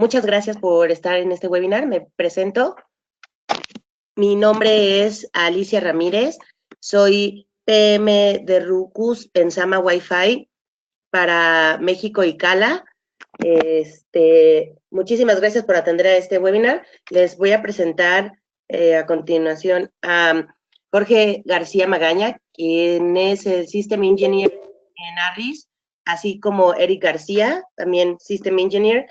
Muchas gracias por estar en este webinar. Me presento. Mi nombre es Alicia Ramírez. Soy PM de Rucus Pensama Wi-Fi para México y Cala. Muchísimas gracias por atender a este webinar. Les voy a presentar a continuación a Jorge García Magaña, quien es el System Engineer en ARRIS, así como Eric García, también System Engineer.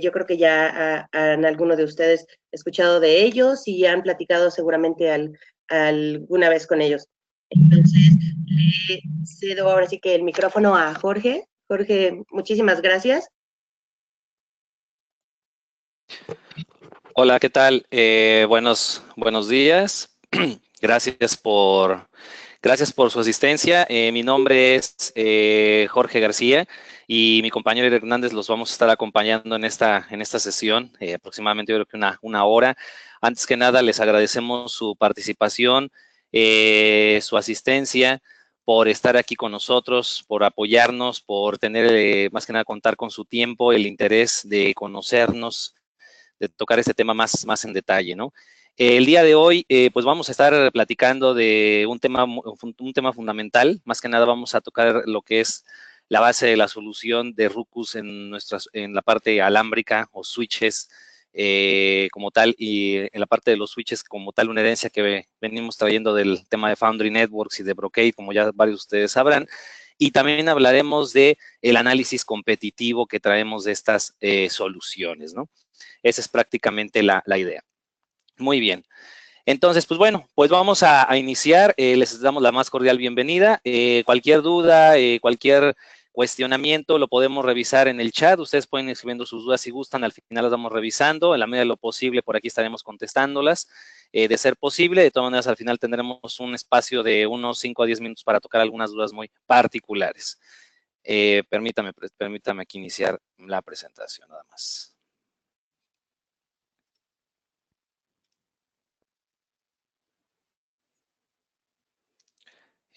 Yo creo que ya han algunos de ustedes escuchado de ellos y han platicado seguramente alguna vez con ellos. Entonces, le cedo ahora sí que el micrófono a Jorge. Jorge, muchísimas gracias. Hola, ¿qué tal? Buenos días. Gracias por su asistencia. Mi nombre es Jorge García y mi compañero Eric Hernández los vamos a estar acompañando en esta sesión, aproximadamente yo creo que una hora. Antes que nada, les agradecemos su participación, su asistencia, por estar aquí con nosotros, por apoyarnos, por tener, más que nada, contar con su tiempo, el interés de conocernos, de tocar este tema más en detalle, ¿no? El día de hoy, pues vamos a estar platicando de un tema fundamental. Más que nada vamos a tocar lo que es la base de la solución de Rucus en la parte alámbrica o switches como tal, y en la parte de los switches como tal, una herencia que venimos trayendo del tema de Foundry Networks y de Brocade, como ya varios de ustedes sabrán. Y también hablaremos de el análisis competitivo que traemos de estas soluciones, ¿no? Esa es prácticamente la idea. Muy bien. Entonces, pues bueno, pues vamos a iniciar. Les damos la más cordial bienvenida. Cualquier duda, cualquier cuestionamiento lo podemos revisar en el chat. Ustedes pueden ir escribiendo sus dudas si gustan. Al final las vamos revisando. En la medida de lo posible, por aquí estaremos contestándolas. De ser posible, de todas maneras, al final tendremos un espacio de unos 5 a 10 minutos para tocar algunas dudas muy particulares. Permítame aquí iniciar la presentación nada más.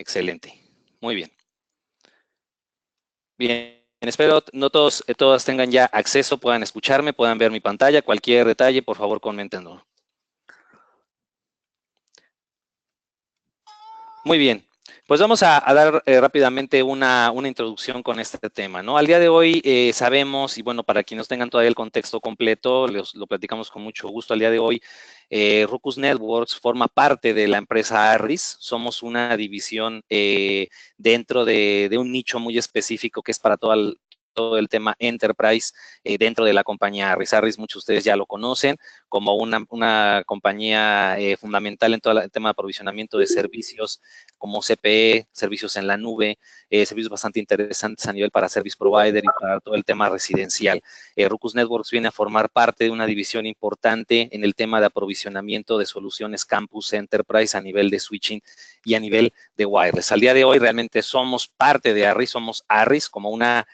Excelente. Muy bien. Bien, espero todas tengan ya acceso, puedan escucharme, puedan ver mi pantalla. Cualquier detalle, por favor, coméntenlo. Muy bien. Pues vamos a dar rápidamente una introducción con este tema, ¿no? Al día de hoy sabemos, y bueno, para quienes tengan todavía el contexto completo, lo platicamos con mucho gusto. Al día de hoy, Rucus Networks forma parte de la empresa ARRIS. Somos una división dentro de un nicho muy específico que es para todo el tema Enterprise dentro de la compañía ARRIS. ARRIS, muchos de ustedes ya lo conocen como una compañía fundamental en todo el tema de aprovisionamiento de servicios como CPE, servicios en la nube, servicios bastante interesantes a nivel para service provider y para todo el tema residencial. Rucus Networks viene a formar parte de una división importante en el tema de aprovisionamiento de soluciones campus enterprise a nivel de switching y a nivel de wireless. Al día de hoy realmente somos parte de ARRIS, somos ARRIS como una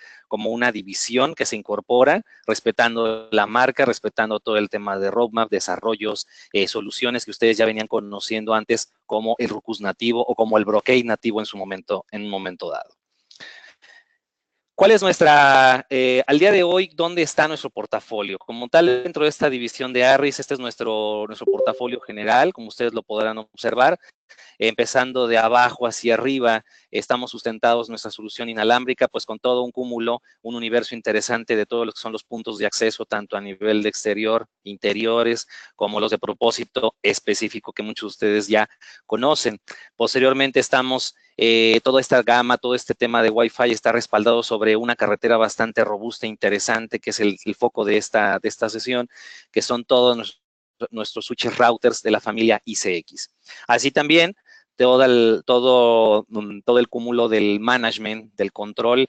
división que se incorpora, respetando la marca, respetando todo el tema de roadmap, desarrollos, soluciones que ustedes ya venían conociendo antes como el Rucus nativo o como el Brocade nativo en un momento dado. ¿Cuál es al día de hoy, dónde está nuestro portafolio? Como tal, dentro de esta división de ARRIS, este es nuestro portafolio general, como ustedes lo podrán observar. Empezando de abajo hacia arriba, estamos sustentados nuestra solución inalámbrica, pues con todo un cúmulo, un universo interesante de todos los que son los puntos de acceso, tanto a nivel de exterior, interiores, como los de propósito específico que muchos de ustedes ya conocen. Posteriormente estamos, toda esta gama, todo este tema de Wi-Fi está respaldado sobre una carretera bastante robusta e interesante, que es el foco de esta sesión, que son todos nuestros switches routers de la familia ICX. Así también, todo el cúmulo del management, del control,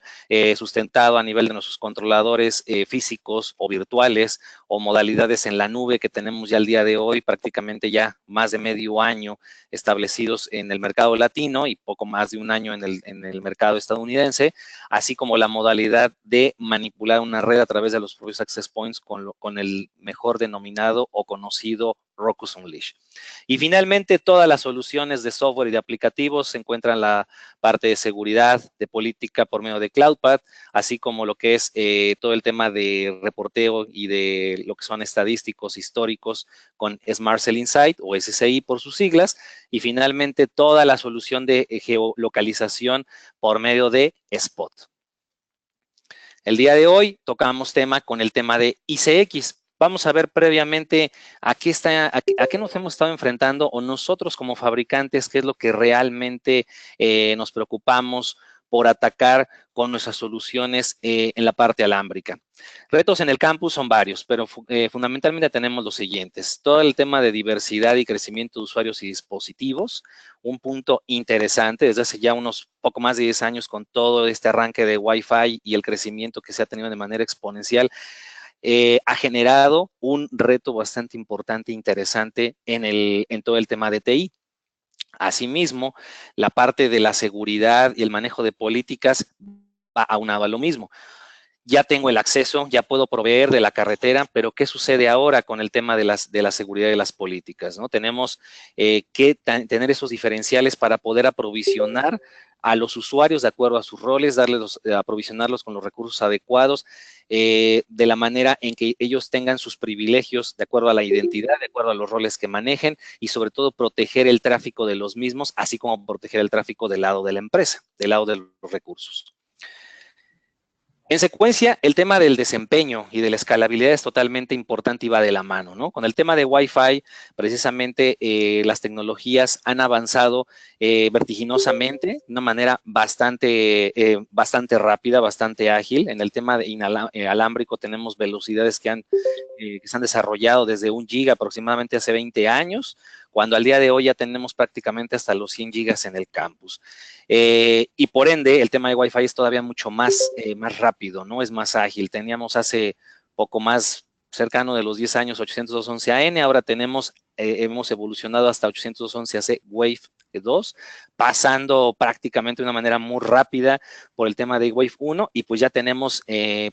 sustentado a nivel de nuestros controladores físicos o virtuales o modalidades en la nube que tenemos ya al día de hoy, prácticamente ya más de medio año establecidos en el mercado latino y poco más de un año en el mercado estadounidense, así como la modalidad de manipular una red a través de los propios access points con el mejor denominado o conocido Ruckus Unleash. Y finalmente, todas las soluciones de software y de aplicativos se encuentran en la parte de seguridad, de política por medio de CloudPad, así como lo que es todo el tema de reporteo y de lo que son estadísticos históricos con Smart Cell Insight o SCI por sus siglas, y finalmente toda la solución de geolocalización por medio de Spot. El día de hoy tocamos tema con el tema de ICX. Vamos a ver previamente a qué nos hemos estado enfrentando o nosotros como fabricantes, qué es lo que realmente nos preocupamos por atacar con nuestras soluciones en la parte alámbrica. Retos en el campus son varios, pero fundamentalmente tenemos los siguientes. Todo el tema de diversidad y crecimiento de usuarios y dispositivos, un punto interesante desde hace ya unos poco más de 10 años con todo este arranque de Wi-Fi y el crecimiento que se ha tenido de manera exponencial. Ha generado un reto bastante importante e interesante en todo el tema de TI. Asimismo, la parte de la seguridad y el manejo de políticas va aunado a lo mismo. Ya tengo el acceso, ya puedo proveer de la carretera, pero ¿qué sucede ahora con el tema de la seguridad y las políticas, ¿no? Tenemos que tener esos diferenciales para poder aprovisionar a los usuarios de acuerdo a sus roles, aprovisionarlos con los recursos adecuados, de la manera en que ellos tengan sus privilegios de acuerdo a la identidad, de acuerdo a los roles que manejen y sobre todo proteger el tráfico de los mismos, así como proteger el tráfico del lado de la empresa, del lado de los recursos. En secuencia, el tema del desempeño y de la escalabilidad es totalmente importante y va de la mano, ¿no? Con el tema de Wi-Fi, precisamente las tecnologías han avanzado vertiginosamente, de una manera bastante rápida, bastante ágil. En el tema de alámbrico tenemos velocidades que se han desarrollado desde 1 giga aproximadamente hace 20 años, cuando al día de hoy ya tenemos prácticamente hasta los 100 gigas en el campus. Y por ende, el tema de Wi-Fi es todavía mucho más rápido, ¿no? Es más ágil. Teníamos hace poco más cercano de los 10 años 802.11an, ahora hemos evolucionado hasta 802.11ac Wave 2, pasando prácticamente de una manera muy rápida por el tema de Wave 1 y pues ya tenemos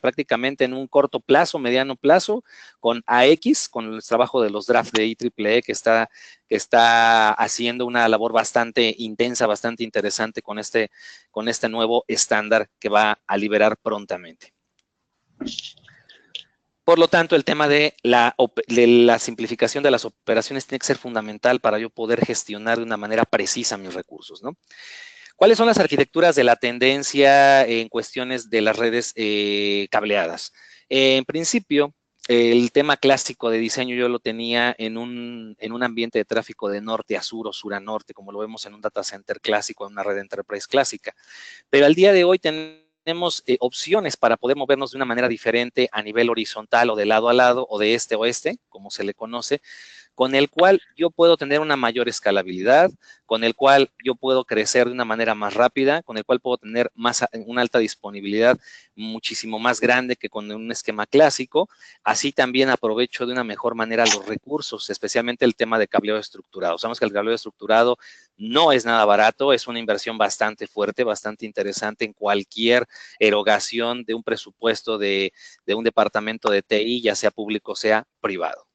prácticamente en un corto plazo, mediano plazo, con AX, con el trabajo de los drafts de IEEE que está haciendo una labor bastante intensa, bastante interesante con este nuevo estándar que va a liberar prontamente. Por lo tanto, el tema de la simplificación de las operaciones tiene que ser fundamental para yo poder gestionar de una manera precisa mis recursos, ¿no? ¿Cuáles son las arquitecturas de la tendencia en cuestiones de las redes cableadas? En principio, el tema clásico de diseño yo lo tenía en un ambiente de tráfico de norte a sur o sur a norte, como lo vemos en un data center clásico, en una red enterprise clásica. Pero al día de hoy tenemos opciones para poder movernos de una manera diferente a nivel horizontal o de lado a lado o de este a oeste, como se le conoce, con el cual yo puedo tener una mayor escalabilidad, con el cual yo puedo crecer de una manera más rápida, con el cual puedo tener una alta disponibilidad muchísimo más grande que con un esquema clásico. Así también aprovecho de una mejor manera los recursos, especialmente el tema de cableado estructurado. Sabemos que el cableado estructurado no es nada barato, es una inversión bastante fuerte, bastante interesante en cualquier erogación de un presupuesto de un departamento de TI, ya sea público o sea privado.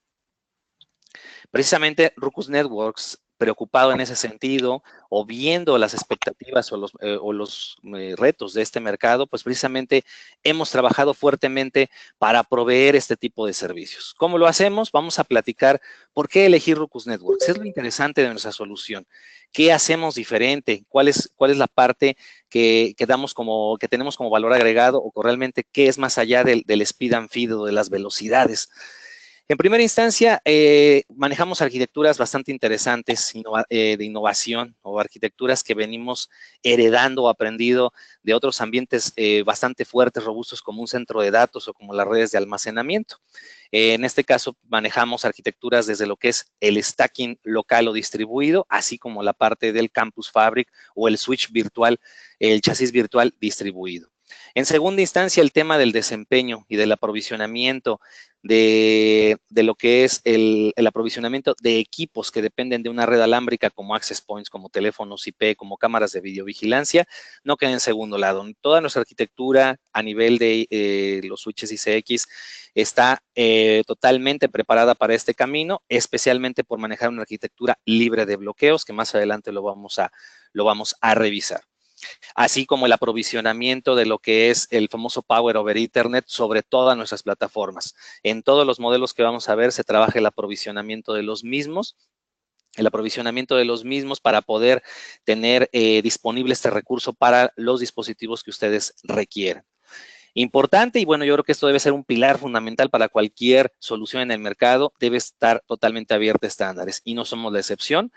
Precisamente Ruckus Networks, preocupado en ese sentido, o viendo las expectativas o los retos de este mercado, pues precisamente hemos trabajado fuertemente para proveer este tipo de servicios. ¿Cómo lo hacemos? Vamos a platicar por qué elegir Ruckus Networks. Es lo interesante de nuestra solución. ¿Qué hacemos diferente? ¿Cuál es la parte que tenemos como valor agregado o realmente qué es más allá del speed and feed o de las velocidades? En primera instancia, manejamos arquitecturas bastante interesantes de innovación o arquitecturas que venimos heredando o aprendido de otros ambientes bastante fuertes, robustos como un centro de datos o como las redes de almacenamiento. En este caso, manejamos arquitecturas desde lo que es el stacking local o distribuido, así como la parte del Campus Fabric o el switch virtual, el chasis virtual distribuido. En segunda instancia, el tema del desempeño y del aprovisionamiento de lo que es el aprovisionamiento de equipos que dependen de una red alámbrica como access points, como teléfonos IP, como cámaras de videovigilancia, no queda en segundo lado. Toda nuestra arquitectura a nivel de los switches ICX está totalmente preparada para este camino, especialmente por manejar una arquitectura libre de bloqueos, que más adelante lo vamos a revisar. Así como el aprovisionamiento de lo que es el famoso Power over Ethernet sobre todas nuestras plataformas. En todos los modelos que vamos a ver se trabaja el aprovisionamiento de los mismos, para poder tener disponible este recurso para los dispositivos que ustedes requieren. Importante, y bueno, yo creo que esto debe ser un pilar fundamental para cualquier solución en el mercado, debe estar totalmente abierta a estándares, y no somos la excepción.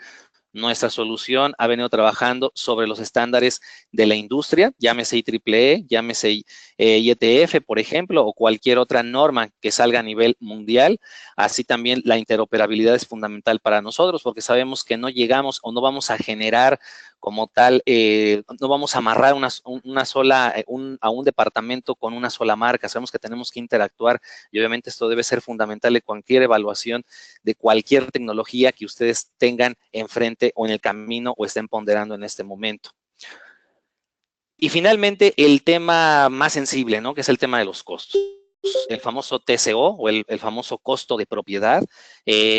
Nuestra solución ha venido trabajando sobre los estándares de la industria, llámese IEEE, llámese IETF, por ejemplo, o cualquier otra norma que salga a nivel mundial. Así también la interoperabilidad es fundamental para nosotros, porque sabemos que no llegamos o no vamos a generar como tal, no vamos a amarrar a un departamento con una sola marca. Sabemos que tenemos que interactuar y obviamente esto debe ser fundamental en cualquier evaluación de cualquier tecnología que ustedes tengan enfrente o en el camino o estén ponderando en este momento. Y finalmente, el tema más sensible, ¿no? Que es el tema de los costos. El famoso TCO o el famoso costo de propiedad.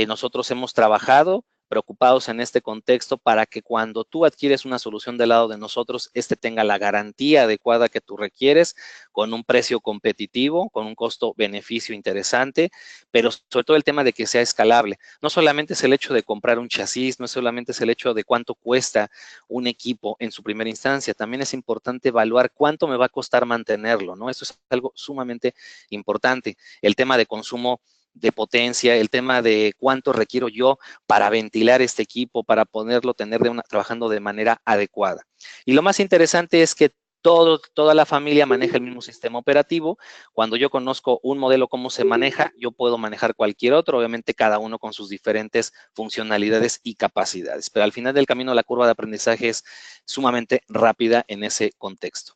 Nosotros hemos trabajado preocupados en este contexto para que cuando tú adquieres una solución del lado de nosotros, tenga la garantía adecuada que tú requieres, con un precio competitivo, con un costo-beneficio interesante, pero sobre todo el tema de que sea escalable. No solamente es el hecho de comprar un chasis, no solamente es el hecho de cuánto cuesta un equipo en su primera instancia, también es importante evaluar cuánto me va a costar mantenerlo, ¿no? Eso es algo sumamente importante. El tema de consumo de potencia, el tema de cuánto requiero yo para ventilar este equipo, para poderlo tener trabajando de manera adecuada. Y lo más interesante es que toda la familia maneja el mismo sistema operativo. Cuando yo conozco un modelo, cómo se maneja, yo puedo manejar cualquier otro, obviamente cada uno con sus diferentes funcionalidades y capacidades. Pero al final del camino, la curva de aprendizaje es sumamente rápida en ese contexto.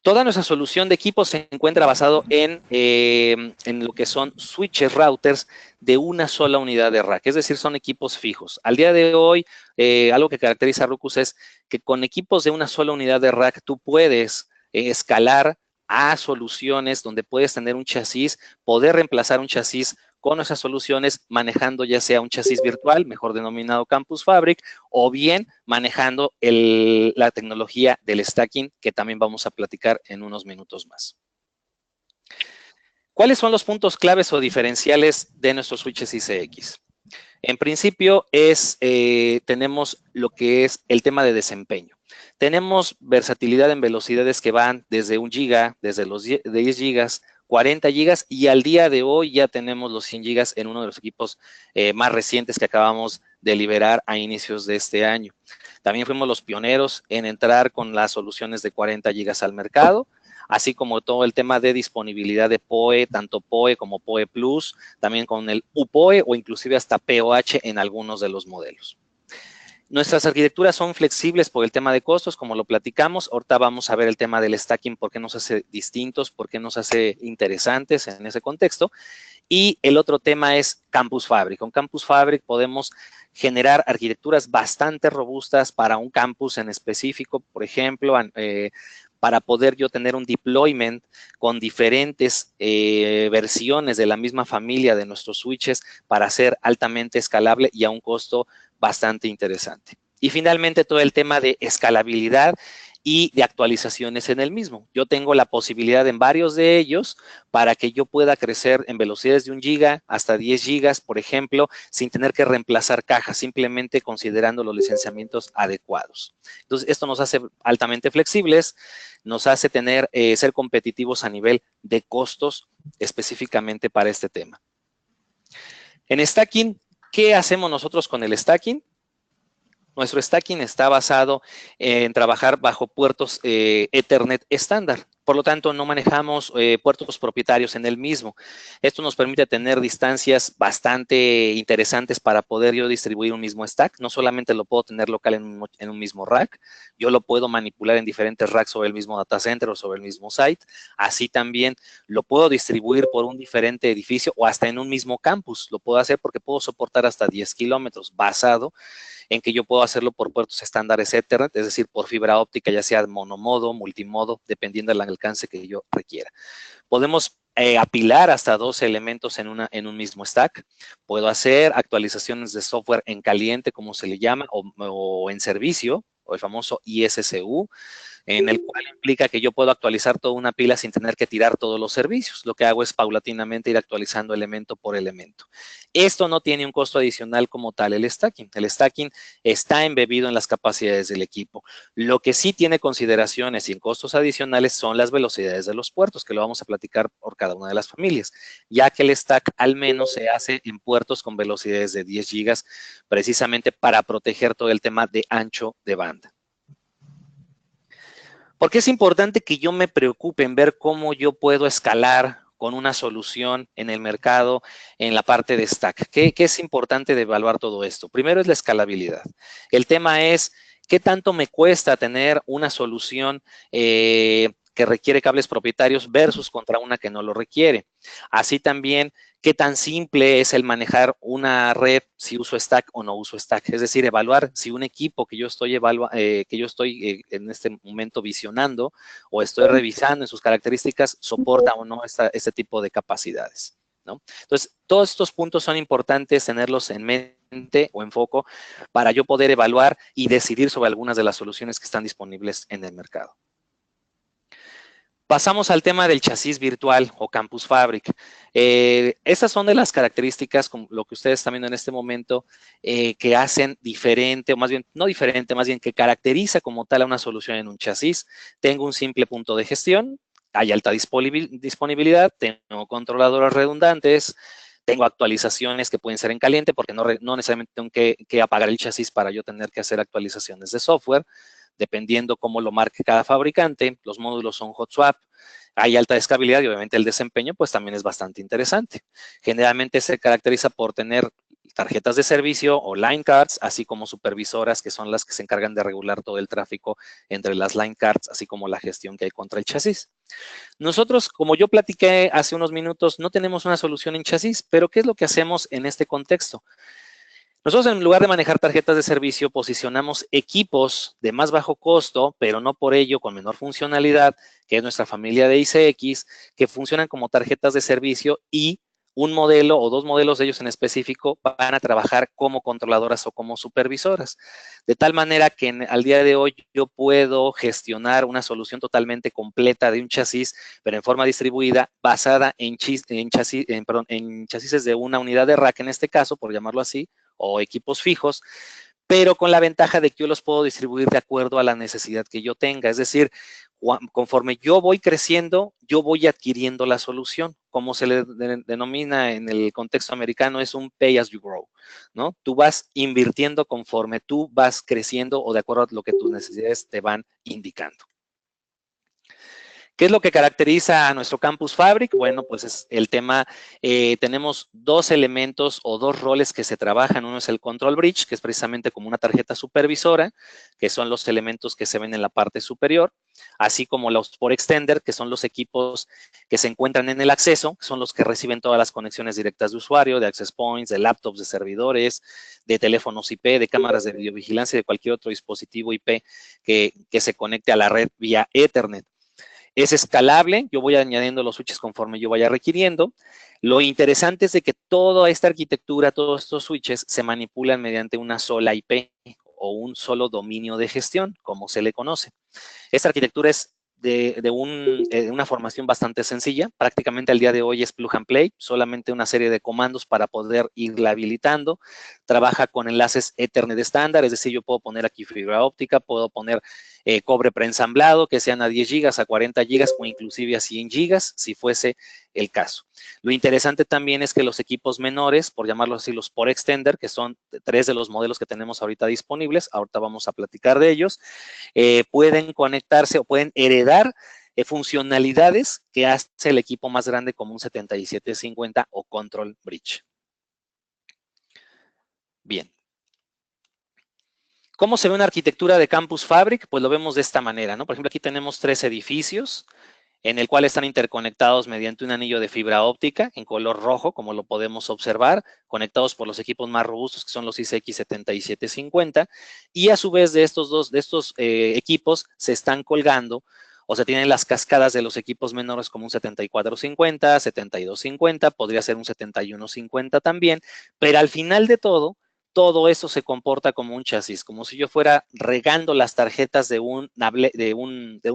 Toda nuestra solución de equipos se encuentra basado en lo que son switches, routers de una sola unidad de rack, es decir, son equipos fijos. Al día de hoy, algo que caracteriza a Ruckus es que con equipos de una sola unidad de rack tú puedes escalar a soluciones donde puedes tener un chasis, poder reemplazar un chasis con nuestras soluciones manejando ya sea un chasis virtual, mejor denominado Campus Fabric, o bien manejando la tecnología del stacking, que también vamos a platicar en unos minutos más. ¿Cuáles son los puntos claves o diferenciales de nuestros switches ICX? En principio tenemos lo que es el tema de desempeño. Tenemos versatilidad en velocidades que van desde 1 giga, desde los 10 gigas, 40 gigas, y al día de hoy ya tenemos los 100 gigas en uno de los equipos más recientes que acabamos de liberar a inicios de este año. También fuimos los pioneros en entrar con las soluciones de 40 gigas al mercado, así como todo el tema de disponibilidad de PoE, tanto PoE como PoE Plus, también con el UPoE o inclusive hasta PoH en algunos de los modelos. Nuestras arquitecturas son flexibles por el tema de costos, como lo platicamos. Ahorita vamos a ver el tema del stacking, por qué nos hace distintos, por qué nos hace interesantes en ese contexto. Y el otro tema es Campus Fabric. Con Campus Fabric podemos generar arquitecturas bastante robustas para un campus en específico, por ejemplo, para poder yo tener un deployment con diferentes versiones de la misma familia de nuestros switches para ser altamente escalable y a un costo bastante interesante. Y finalmente todo el tema de escalabilidad y de actualizaciones en el mismo. Yo tengo la posibilidad en varios de ellos para que yo pueda crecer en velocidades de 1 giga hasta 10 gigas, por ejemplo, sin tener que reemplazar cajas, simplemente considerando los licenciamientos adecuados. Entonces, esto nos hace altamente flexibles, nos hace ser competitivos a nivel de costos específicamente para este tema. En stacking, ¿qué hacemos nosotros con el stacking? Nuestro stacking está basado en trabajar bajo puertos Ethernet estándar. Por lo tanto, no manejamos puertos propietarios en el mismo. Esto nos permite tener distancias bastante interesantes para poder yo distribuir un mismo stack. No solamente lo puedo tener local en un mismo rack, yo lo puedo manipular en diferentes racks sobre el mismo data center o sobre el mismo site. Así también lo puedo distribuir por un diferente edificio o hasta en un mismo campus. Lo puedo hacer porque puedo soportar hasta 10 kilómetros basado en que yo puedo hacerlo por puertos estándares Ethernet, es decir, por fibra óptica, ya sea monomodo, multimodo, dependiendo del alcance que yo requiera. Podemos apilar hasta 2 elementos en un mismo stack. Puedo hacer actualizaciones de software en caliente, como se le llama, o en servicio, o el famoso ISSU, en el cual implica que yo puedo actualizar toda una pila sin tener que tirar todos los servicios. Lo que hago es paulatinamente ir actualizando elemento por elemento. Esto no tiene un costo adicional como tal el stacking. El stacking está embebido en las capacidades del equipo. Lo que sí tiene consideraciones y en costos adicionales son las velocidades de los puertos, que lo vamos a platicar por cada una de las familias, ya que el stack al menos se hace en puertos con velocidades de 10 gigas, precisamente para proteger todo el tema de ancho de banda. Porque es importante que yo me preocupe en ver cómo yo puedo escalar con una solución en el mercado, en la parte de stack. ¿Qué es importante de evaluar todo esto? Primero es la escalabilidad. El tema es, ¿qué tanto me cuesta tener una solución que requiere cables propietarios versus contra una que no lo requiere? Así también, ¿qué tan simple es el manejar una red si uso stack o no uso stack? Es decir, evaluar si un equipo que yo estoy en este momento visionando o estoy revisando en sus características soporta o no este tipo de capacidades, ¿no? Entonces, todos estos puntos son importantes tenerlos en mente o en foco para yo poder evaluar y decidir sobre algunas de las soluciones que están disponibles en el mercado. Pasamos al tema del chasis virtual o Campus Fabric. Estas son de las características, como lo que ustedes están viendo en este momento, que hacen diferente, o más bien, no diferente, más bien que caracteriza como tal a una solución en un chasis. Tengo un simple punto de gestión, hay alta disponibilidad, tengo controladores redundantes, tengo actualizaciones que pueden ser en caliente, porque no necesariamente tengo que apagar el chasis para yo tener que hacer actualizaciones de software, dependiendo cómo lo marque cada fabricante. Los módulos son hot swap, hay alta escalabilidad y obviamente el desempeño pues también es bastante interesante. Generalmente se caracteriza por tener tarjetas de servicio o line cards, así como supervisoras, que son las que se encargan de regular todo el tráfico entre las line cards, así como la gestión que hay contra el chasis. Nosotros, como yo platiqué hace unos minutos, no tenemos una solución en chasis, pero ¿qué es lo que hacemos en este contexto? Nosotros, en lugar de manejar tarjetas de servicio, posicionamos equipos de más bajo costo, pero no por ello con menor funcionalidad, que es nuestra familia de ICX, que funcionan como tarjetas de servicio y un modelo o 2 modelos de ellos en específico van a trabajar como controladoras o como supervisoras. De tal manera que al día de hoy yo puedo gestionar una solución totalmente completa de un chasis, pero en forma distribuida, basada en chasis de una unidad de rack en este caso, por llamarlo así, o equipos fijos, pero con la ventaja de que yo los puedo distribuir de acuerdo a la necesidad que yo tenga. Es decir, conforme yo voy creciendo, yo voy adquiriendo la solución. Como se le denomina en el contexto americano, es un pay as you grow, ¿no? Tú vas invirtiendo conforme tú vas creciendo o de acuerdo a lo que tus necesidades te van indicando. ¿Qué es lo que caracteriza a nuestro Campus Fabric? Bueno, pues es el tema, tenemos 2 elementos o 2 roles que se trabajan. Uno es el Control Bridge, que es precisamente como una tarjeta supervisora, que son los elementos que se ven en la parte superior, así como los Port Extender, que son los equipos que se encuentran en el acceso, que son los que reciben todas las conexiones directas de usuario, de access points, de laptops, de servidores, de teléfonos IP, de cámaras de videovigilancia y de cualquier otro dispositivo IP que se conecte a la red vía Ethernet. Es escalable, yo voy añadiendo los switches conforme yo vaya requiriendo. Lo interesante es de que toda esta arquitectura, todos estos switches se manipulan mediante una sola IP o un solo dominio de gestión, como se le conoce. Esta arquitectura es de una formación bastante sencilla. Prácticamente al día de hoy es plug and play, solamente una serie de comandos para poder irla habilitando. Trabaja con enlaces Ethernet estándar, es decir, yo puedo poner aquí fibra óptica, puedo poner cobre preensamblado, que sean a 10 gigas, a 40 gigas o inclusive a 100 gigas, si fuese el caso. Lo interesante también es que los equipos menores, por llamarlo así, los Port Extender, que son 3 de los modelos que tenemos ahorita disponibles, ahorita vamos a platicar de ellos, pueden conectarse o pueden heredar funcionalidades que hace el equipo más grande como un 7750 o Control Bridge. Bien. ¿Cómo se ve una arquitectura de Campus Fabric? Pues lo vemos de esta manera, ¿no? Por ejemplo, aquí tenemos 3 edificios en el cual están interconectados mediante un anillo de fibra óptica en color rojo, como lo podemos observar, conectados por los equipos más robustos, que son los ICX 7750, y a su vez de estos equipos se están colgando, o sea, tienen las cascadas de los equipos menores como un 7450, 7250, podría ser un 7150 también, pero al final de todo eso se comporta como un chasis, como si yo fuera regando las tarjetas de un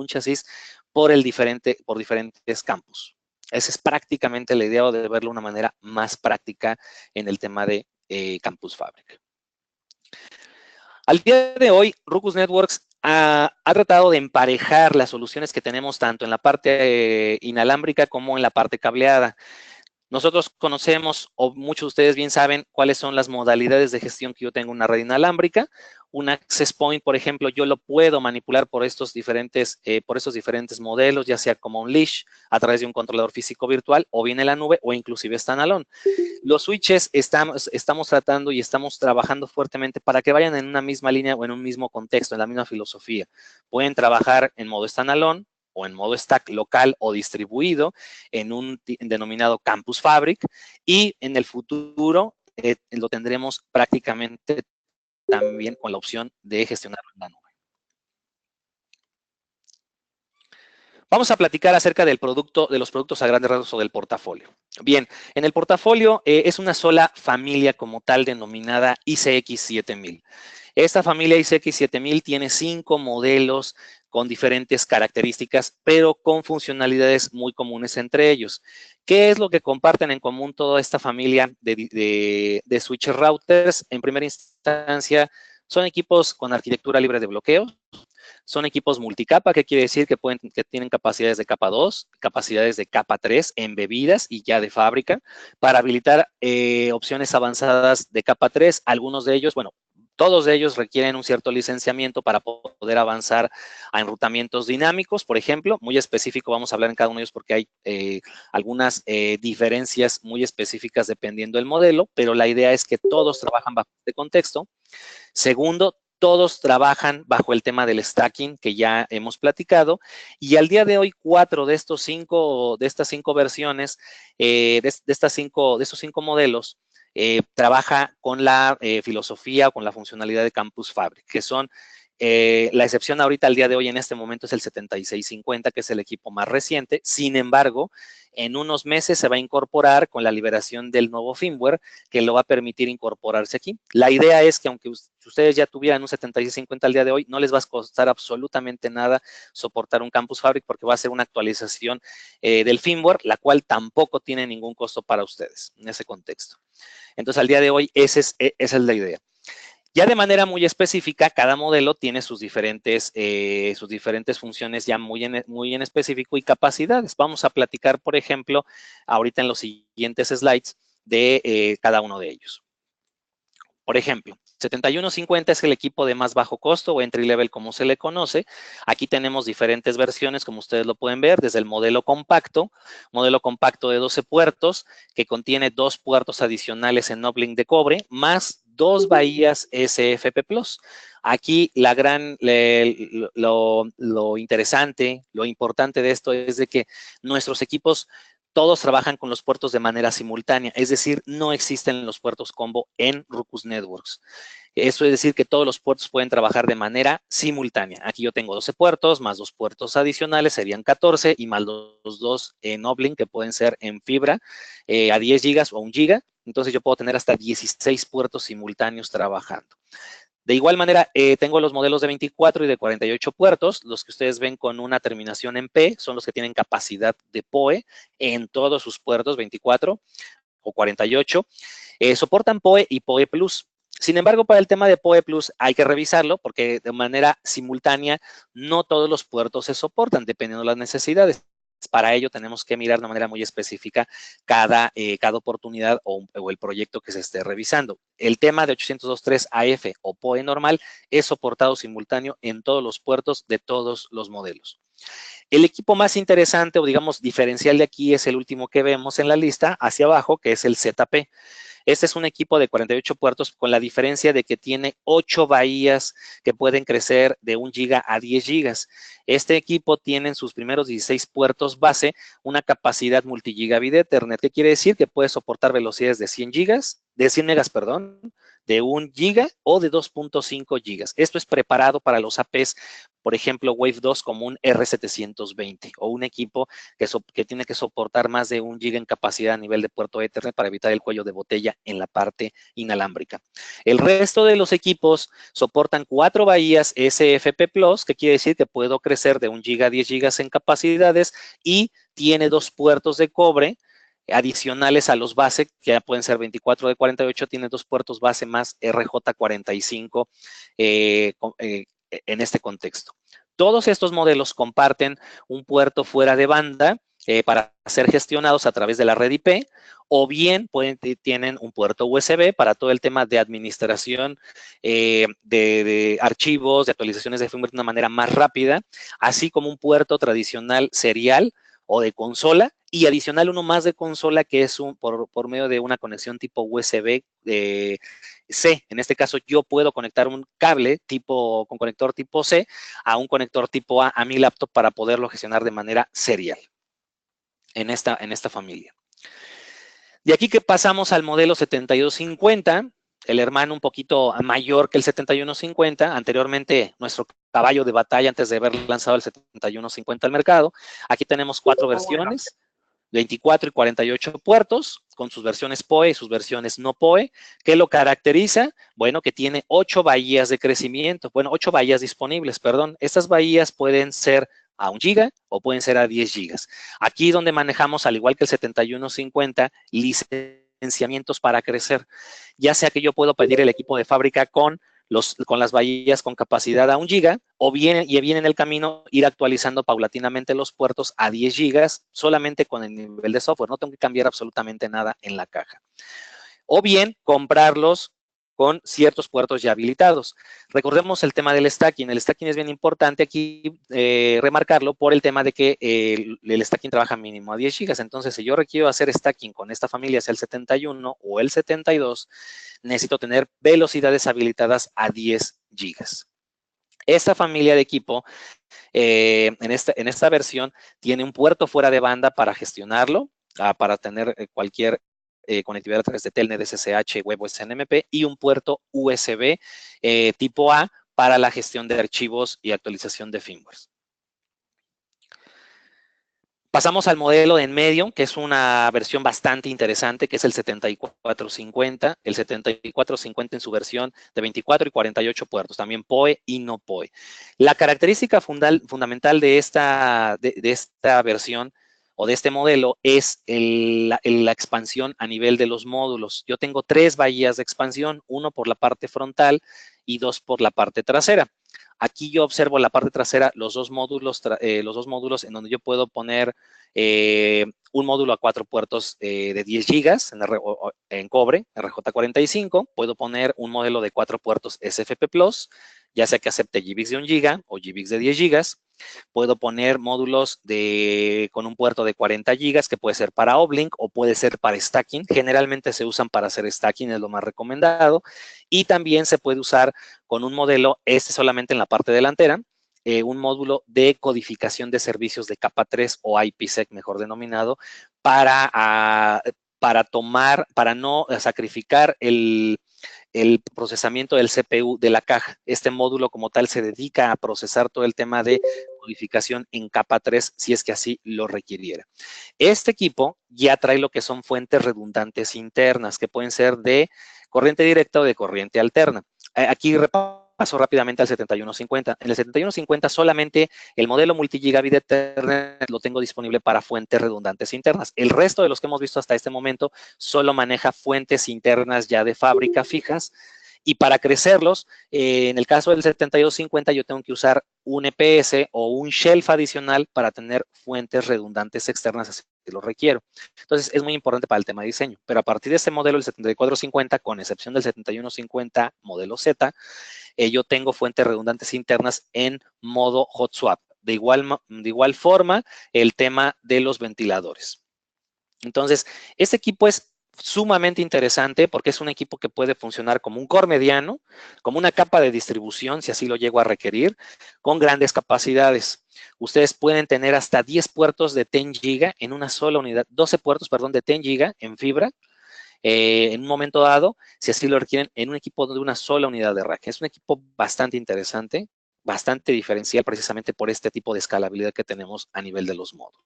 chasis por diferentes campos. Esa es prácticamente la idea de verlo de una manera más práctica en el tema de Campus Fabric. Al día de hoy, Ruckus Networks ha tratado de emparejar las soluciones que tenemos tanto en la parte inalámbrica como en la parte cableada. Nosotros conocemos, o muchos de ustedes bien saben, cuáles son las modalidades de gestión que yo tengo en una red inalámbrica. Un access point, por ejemplo, yo lo puedo manipular por estos diferentes modelos, ya sea como un leash, a través de un controlador físico virtual, o bien en la nube, o inclusive standalone. Los switches estamos tratando y estamos trabajando fuertemente para que vayan en una misma línea o en un mismo contexto, en la misma filosofía. Pueden trabajar en modo standalone, o en modo stack local o distribuido en un denominado Campus Fabric, y en el futuro lo tendremos prácticamente también con la opción de gestionarlo en la nube. Vamos a platicar acerca de los productos a grandes rasgos o del portafolio. Bien, en el portafolio es una sola familia como tal denominada ICX 7000. Esta familia ICX 7000 tiene 5 modelos con diferentes características, pero con funcionalidades muy comunes entre ellos. ¿Qué es lo que comparten en común toda esta familia de switches routers? En primera instancia, son equipos con arquitectura libre de bloqueo. Son equipos multicapa, que quiere decir que tienen capacidades de capa 2, capacidades de capa 3 embebidas y ya de fábrica, para habilitar opciones avanzadas de capa 3. Algunos de ellos, bueno, todos de ellos requieren un cierto licenciamiento para poder avanzar a enrutamientos dinámicos, por ejemplo, muy específico, vamos a hablar en cada uno de ellos porque hay algunas diferencias muy específicas dependiendo del modelo, pero la idea es que todos trabajan bajo este contexto. Segundo, todos trabajan bajo el tema del stacking que ya hemos platicado, y al día de hoy 4 de estas 5 versiones, de estos 5 modelos, trabaja con la filosofía o con la funcionalidad de Campus Fabric, que son la excepción ahorita al día de hoy en este momento es el 7650, que es el equipo más reciente. Sin embargo, en unos meses se va a incorporar con la liberación del nuevo firmware que lo va a permitir incorporarse aquí. La idea es que aunque ustedes ya tuvieran un 7650 al día de hoy, no les va a costar absolutamente nada soportar un Campus Fabric porque va a ser una actualización del firmware, la cual tampoco tiene ningún costo para ustedes en ese contexto. Entonces, al día de hoy, esa es la idea. Ya de manera muy específica, cada modelo tiene sus diferentes funciones ya muy en específico y capacidades. Vamos a platicar, por ejemplo, ahorita en los siguientes slides de cada uno de ellos. Por ejemplo, 7150 es el equipo de más bajo costo o entry level como se le conoce. Aquí tenemos diferentes versiones, como ustedes lo pueden ver, desde el modelo compacto de 12 puertos, que contiene 2 puertos adicionales en uplink de cobre, más 2 bahías SFP+. Aquí lo interesante, lo importante de esto es de que nuestros equipos todos trabajan con los puertos de manera simultánea, es decir, no existen los puertos combo en Ruckus Networks. Eso es decir que todos los puertos pueden trabajar de manera simultánea. Aquí yo tengo 12 puertos, más 2 puertos adicionales, serían 14, y más los 2 en uplink, que pueden ser en fibra a 10 gigas o 1 giga. Entonces yo puedo tener hasta 16 puertos simultáneos trabajando. De igual manera, tengo los modelos de 24 y de 48 puertos. Los que ustedes ven con una terminación en P son los que tienen capacidad de PoE en todos sus puertos 24 o 48. Soportan PoE y PoE Plus. Sin embargo, para el tema de PoE Plus hay que revisarlo porque de manera simultánea no todos los puertos se soportan, dependiendo de las necesidades. Para ello tenemos que mirar de manera muy específica cada oportunidad o el proyecto que se esté revisando. El tema de 802.3 AF o PoE normal es soportado simultáneo en todos los puertos de todos los modelos. El equipo más interesante o digamos diferencial de aquí es el último que vemos en la lista hacia abajo, que es el ZP. Este es un equipo de 48 puertos con la diferencia de que tiene 8 bahías que pueden crecer de 1 giga a 10 gigas. Este equipo tiene en sus primeros 16 puertos base una capacidad multigigabit Ethernet. ¿Qué quiere decir? Que puede soportar velocidades de 100 gigas, de 100 megas, perdón, de 1 giga o de 2.5 gigas. Esto es preparado para los APs, por ejemplo, Wave 2 como un R720 o un equipo que tiene que soportar más de 1 giga en capacidad a nivel de puerto Ethernet para evitar el cuello de botella en la parte inalámbrica. El resto de los equipos soportan 4 bahías SFP+, que quiere decir que puedo crecer de 1 giga a 10 gigas en capacidades y tiene 2 puertos de cobre adicionales a los base, que ya pueden ser 24 de 48, tiene 2 puertos base más RJ45 en este contexto. Todos estos modelos comparten un puerto fuera de banda para ser gestionados a través de la red IP, o bien tienen un puerto USB para todo el tema de administración de archivos, de actualizaciones de firmware de una manera más rápida, así como un puerto tradicional serial o de consola, y adicional uno más de consola que es por medio de una conexión tipo USB C. En este caso yo puedo conectar un cable con conector tipo C a un conector tipo A mi laptop para poderlo gestionar de manera serial en esta familia. De aquí que pasamos al modelo 7250, el hermano un poquito mayor que el 7150, anteriormente nuestro caballo de batalla antes de haber lanzado el 7150 al mercado. Aquí tenemos 4 versiones, 24 y 48 puertos, con sus versiones PoE y sus versiones no PoE. ¿Qué lo caracteriza? Bueno, que tiene 8 bahías de crecimiento, 8 bahías disponibles, perdón. Estas bahías pueden ser a 1 giga o pueden ser a 10 gigas. Aquí donde manejamos, al igual que el 7150, licenciamientos para crecer. Ya sea que yo puedo pedir el equipo de fábrica con las bahías con capacidad a 1 giga, o bien en el camino ir actualizando paulatinamente los puertos a 10 gigas solamente con el nivel de software. No tengo que cambiar absolutamente nada en la caja. O bien comprarlos con ciertos puertos ya habilitados. Recordemos el tema del stacking. El stacking es bien importante aquí remarcarlo por el tema de que el stacking trabaja mínimo a 10 gigas. Entonces, si yo requiero hacer stacking con esta familia, sea el 71 o el 72, necesito tener velocidades habilitadas a 10 gigas. Esta familia de equipo, en esta versión, tiene un puerto fuera de banda para gestionarlo, para tener cualquier conectividad a través de Telnet, SSH, Web o SNMP, y un puerto USB tipo A para la gestión de archivos y actualización de firmware. Pasamos al modelo de en medio, que es una versión bastante interesante, que es el 7450. El 7450 en su versión de 24 y 48 puertos, también PoE y no PoE. La característica fundamental de esta versión o de este modelo es la expansión a nivel de los módulos. Yo tengo 3 bahías de expansión, 1 por la parte frontal y 2 por la parte trasera. Aquí yo observo la parte trasera los dos módulos en donde yo puedo poner un módulo a 4 puertos de 10 gigas en cobre, RJ45. Puedo poner un modelo de 4 puertos SFP+, ya sea que acepte GBIX de 1 giga o GBIX de 10 gigas. Puedo poner módulos con un puerto de 40 gigas, que puede ser para uplink o puede ser para stacking. Generalmente se usan para hacer stacking, es lo más recomendado. Y también se puede usar con un modelo, solamente en la parte delantera, un módulo de codificación de servicios de capa 3 o IPsec, mejor denominado, para no sacrificar el procesamiento del CPU de la caja. Este módulo como tal se dedica a procesar todo el tema de codificación en capa 3 si es que así lo requiriera. Este equipo ya trae lo que son fuentes redundantes internas, que pueden ser de corriente directa o de corriente alterna. Aquí paso rápidamente al 7150. En el 7150 solamente el modelo multigigabit Ethernet lo tengo disponible para fuentes redundantes internas. El resto de los que hemos visto hasta este momento solo maneja fuentes internas ya de fábrica fijas. Y para crecerlos, en el caso del 7250 yo tengo que usar un EPS o un shelf adicional para tener fuentes redundantes externas así que lo requiero. Entonces, es muy importante para el tema de diseño. Pero a partir de este modelo, el 7450, con excepción del 7150 modelo Z, yo tengo fuentes redundantes internas en modo hot swap. de igual forma el tema de los ventiladores. Entonces, este equipo es sumamente interesante porque es un equipo que puede funcionar como un core mediano, como una capa de distribución, si así lo llego a requerir, con grandes capacidades. Ustedes pueden tener hasta 10 puertos de 10 GB en una sola unidad, 12 puertos, perdón, de 10 GB en fibra, en un momento dado, si así lo requieren, en un equipo de una sola unidad de rack. Es un equipo bastante interesante, bastante diferencial precisamente por este tipo de escalabilidad que tenemos a nivel de los módulos.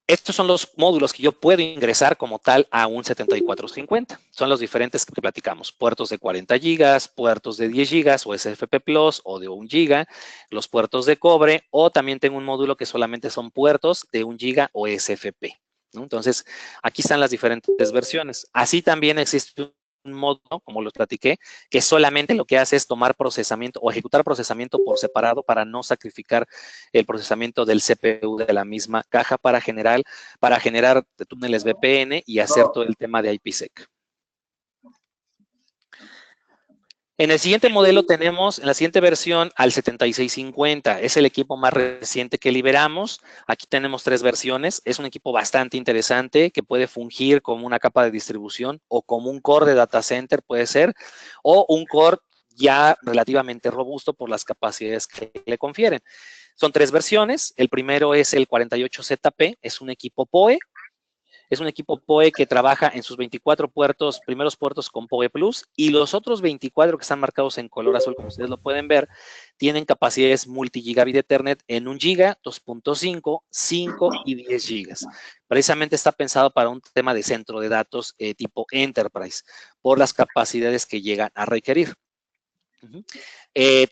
Estos son los módulos que yo puedo ingresar como tal a un 7450. Son los diferentes que platicamos. Puertos de 40 GB, puertos de 10 GB o SFP Plus o de 1 GB, los puertos de cobre, o también tengo un módulo que solamente son puertos de 1 GB o SFP, ¿no? Entonces, aquí están las diferentes versiones. Así también existe un módulo, como los platiqué, que solamente lo que hace es tomar procesamiento o ejecutar procesamiento por separado para no sacrificar el procesamiento del CPU de la misma caja para generar túneles VPN y hacer todo el tema de IPsec. En el siguiente modelo tenemos, en la siguiente versión, al 7650. Es el equipo más reciente que liberamos. Aquí tenemos 3 versiones. Es un equipo bastante interesante que puede fungir como una capa de distribución o como un core de data center, puede ser, o un core ya relativamente robusto por las capacidades que le confieren. Son 3 versiones. El primero es el 48ZP. Es un equipo PoE. Es un equipo PoE que trabaja en sus 24 primeros puertos con PoE Plus, y los otros 24 que están marcados en color azul, como ustedes lo pueden ver, tienen capacidades multi-gigabit Ethernet en 1 GB, 2.5, 5 y 10 GB. Precisamente está pensado para un tema de centro de datos tipo Enterprise, por las capacidades que llegan a requerir.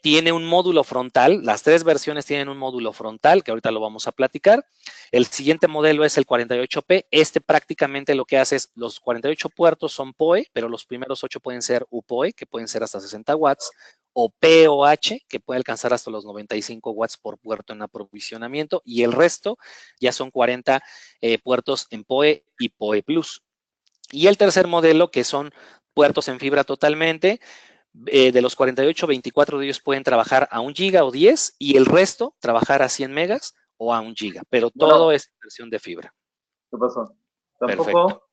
Tiene un módulo frontal, las 3 versiones tienen un módulo frontal, que ahorita lo vamos a platicar. El siguiente modelo es el 48P. Este prácticamente lo que hace es, los 48 puertos son PoE, pero los primeros 8 pueden ser UPoE, que pueden ser hasta 60 watts, o PoH, que puede alcanzar hasta los 95 watts por puerto en aprovisionamiento, y el resto ya son 40 puertos en PoE y PoE Plus. Y el tercer modelo, que son puertos en fibra totalmente, de los 48, 24 de ellos pueden trabajar a 1 GB o 10, y el resto trabajar a 100 megas o a 1 GB, pero todo es versión de fibra. ¿Qué pasó? ¿Tampoco? Perfecto.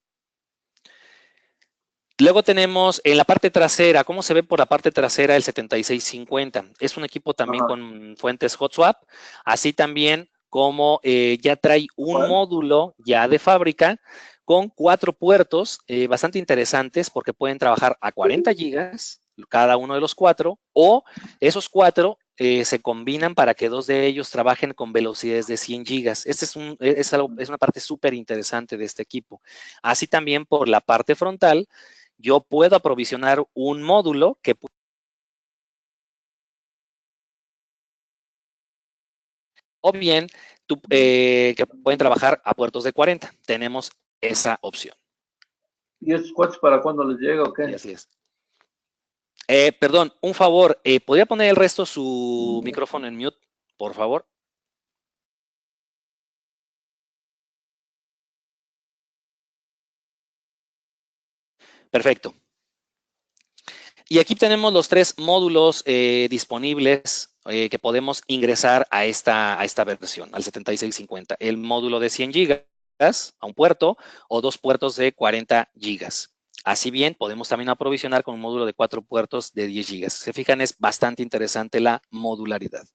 Luego tenemos en la parte trasera, ¿cómo se ve por la parte trasera el 7650? Es un equipo también con fuentes hot swap, así también como ya trae un módulo ya de fábrica con 4 puertos bastante interesantes, porque pueden trabajar a 40 gigas cada uno de los 4, o esos 4 se combinan para que 2 de ellos trabajen con velocidades de 100 gigas. Este es una parte súper interesante de este equipo. Así también por la parte frontal, yo puedo aprovisionar un módulo que o bien que pueden trabajar a puertos de 40. Tenemos esa opción. ¿Y esos cuates para cuándo les llega o qué? Y así es. Perdón, un favor, ¿podría poner el resto su micrófono en mute, por favor? Perfecto. Y aquí tenemos los 3 módulos disponibles que podemos ingresar a esta versión, al 7650. El módulo de 100 gigas a un puerto, o 2 puertos de 40 gigas. Así bien, podemos también aprovisionar con un módulo de 4 puertos de 10 gigas. Se fijan, es bastante interesante la modularidad.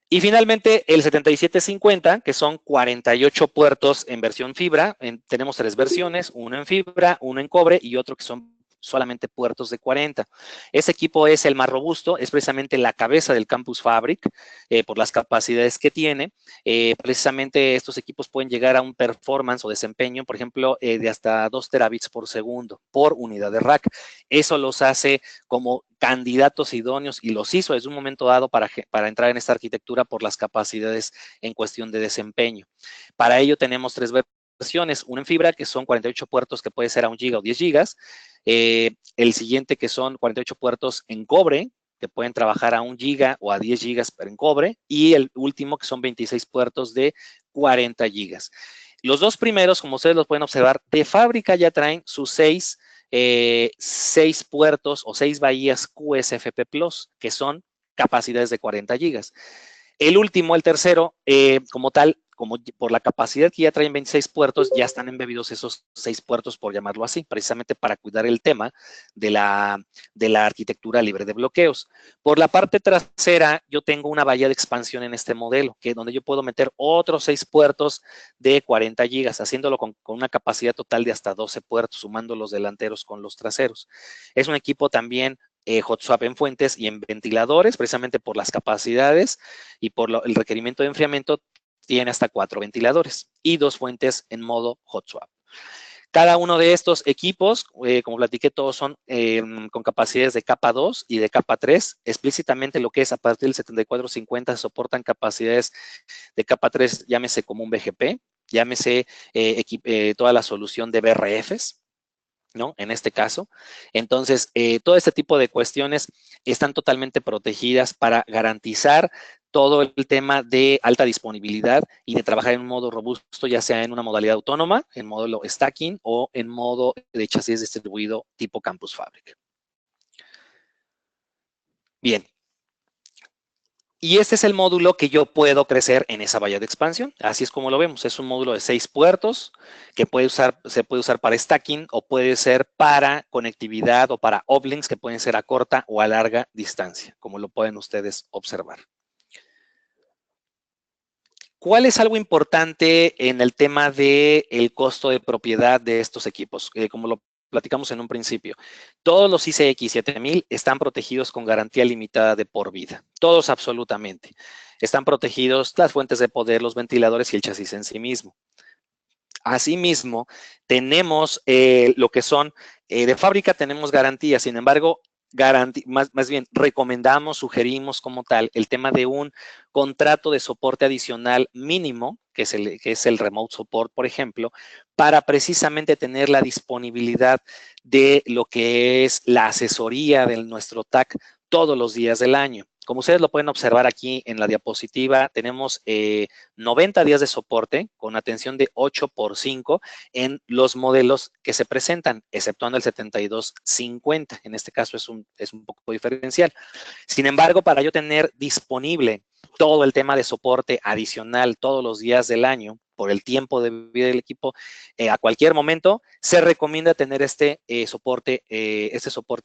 Y finalmente el 7750, que son 48 puertos en versión fibra. Tenemos 3 versiones, uno en fibra, uno en cobre y otro que son solamente puertos de 40. Ese equipo es el más robusto, es precisamente la cabeza del Campus Fabric por las capacidades que tiene. Precisamente estos equipos pueden llegar a un performance o desempeño, por ejemplo, de hasta 2 terabits por segundo por unidad de rack. Eso los hace como candidatos idóneos, y los hizo desde un momento dado para entrar en esta arquitectura por las capacidades en cuestión de desempeño. Para ello tenemos 3 versiones, una en fibra, que son 48 puertos que puede ser a 1 GB o 10 GB. El siguiente, que son 48 puertos en cobre, que pueden trabajar a 1 GB o a 10 GB, pero en cobre. Y el último, que son 26 puertos de 40 GB. Los 2 primeros, como ustedes los pueden observar, de fábrica ya traen sus 6 6 puertos o 6 bahías QSFP Plus, que son capacidades de 40 gigas. El último, el tercero, como tal, como por la capacidad que ya traen 26 puertos, ya están embebidos esos 6 puertos, por llamarlo así, precisamente para cuidar el tema de la arquitectura libre de bloqueos. Por la parte trasera, yo tengo una bahía de expansión en este modelo, que es donde yo puedo meter otros 6 puertos de 40 gigas, haciéndolo con una capacidad total de hasta 12 puertos, sumando los delanteros con los traseros. Es un equipo también hot swap en fuentes y en ventiladores, precisamente por las capacidades y por el requerimiento de enfriamiento, tiene hasta 4 ventiladores y 2 fuentes en modo hot swap. Cada uno de estos equipos, como platiqué, todos son con capacidades de capa 2 y de capa 3. Explícitamente lo que es a partir del 7450 soportan capacidades de capa 3, llámese como un BGP, llámese toda la solución de BRFs, ¿no? En este caso. Entonces, todo este tipo de cuestiones están totalmente protegidas para garantizar todo el tema de alta disponibilidad y de trabajar en un modo robusto, ya sea en una modalidad autónoma, en módulo stacking o en modo de chasis distribuido tipo Campus Fabric. Bien. Y este es el módulo que yo puedo crecer en esa bahía de expansión. Así es como lo vemos. Es un módulo de 6 puertos que se puede usar para stacking o puede ser para conectividad o para uplinks que pueden ser a corta o a larga distancia, como lo pueden ustedes observar. ¿Cuál es algo importante en el tema del costo de propiedad de estos equipos? Como lo platicamos en un principio, todos los ICX 7000 están protegidos con garantía limitada de por vida. Todos absolutamente. Están protegidos las fuentes de poder, los ventiladores y el chasis en sí mismo. Asimismo, tenemos lo que son, de fábrica tenemos garantía, sin embargo, más bien recomendamos, sugerimos como tal el tema de un contrato de soporte adicional mínimo, que es el remote support, por ejemplo, para precisamente tener la disponibilidad de lo que es la asesoría de nuestro TAC todos los días del año. Como ustedes lo pueden observar aquí en la diapositiva, tenemos 90 días de soporte con atención de 8x5 en los modelos que se presentan, exceptuando el 7250. En este caso es un poco diferencial. Sin embargo, para yo tener disponible todo el tema de soporte adicional todos los días del año, por el tiempo de vida del equipo, a cualquier momento, se recomienda tener este soporte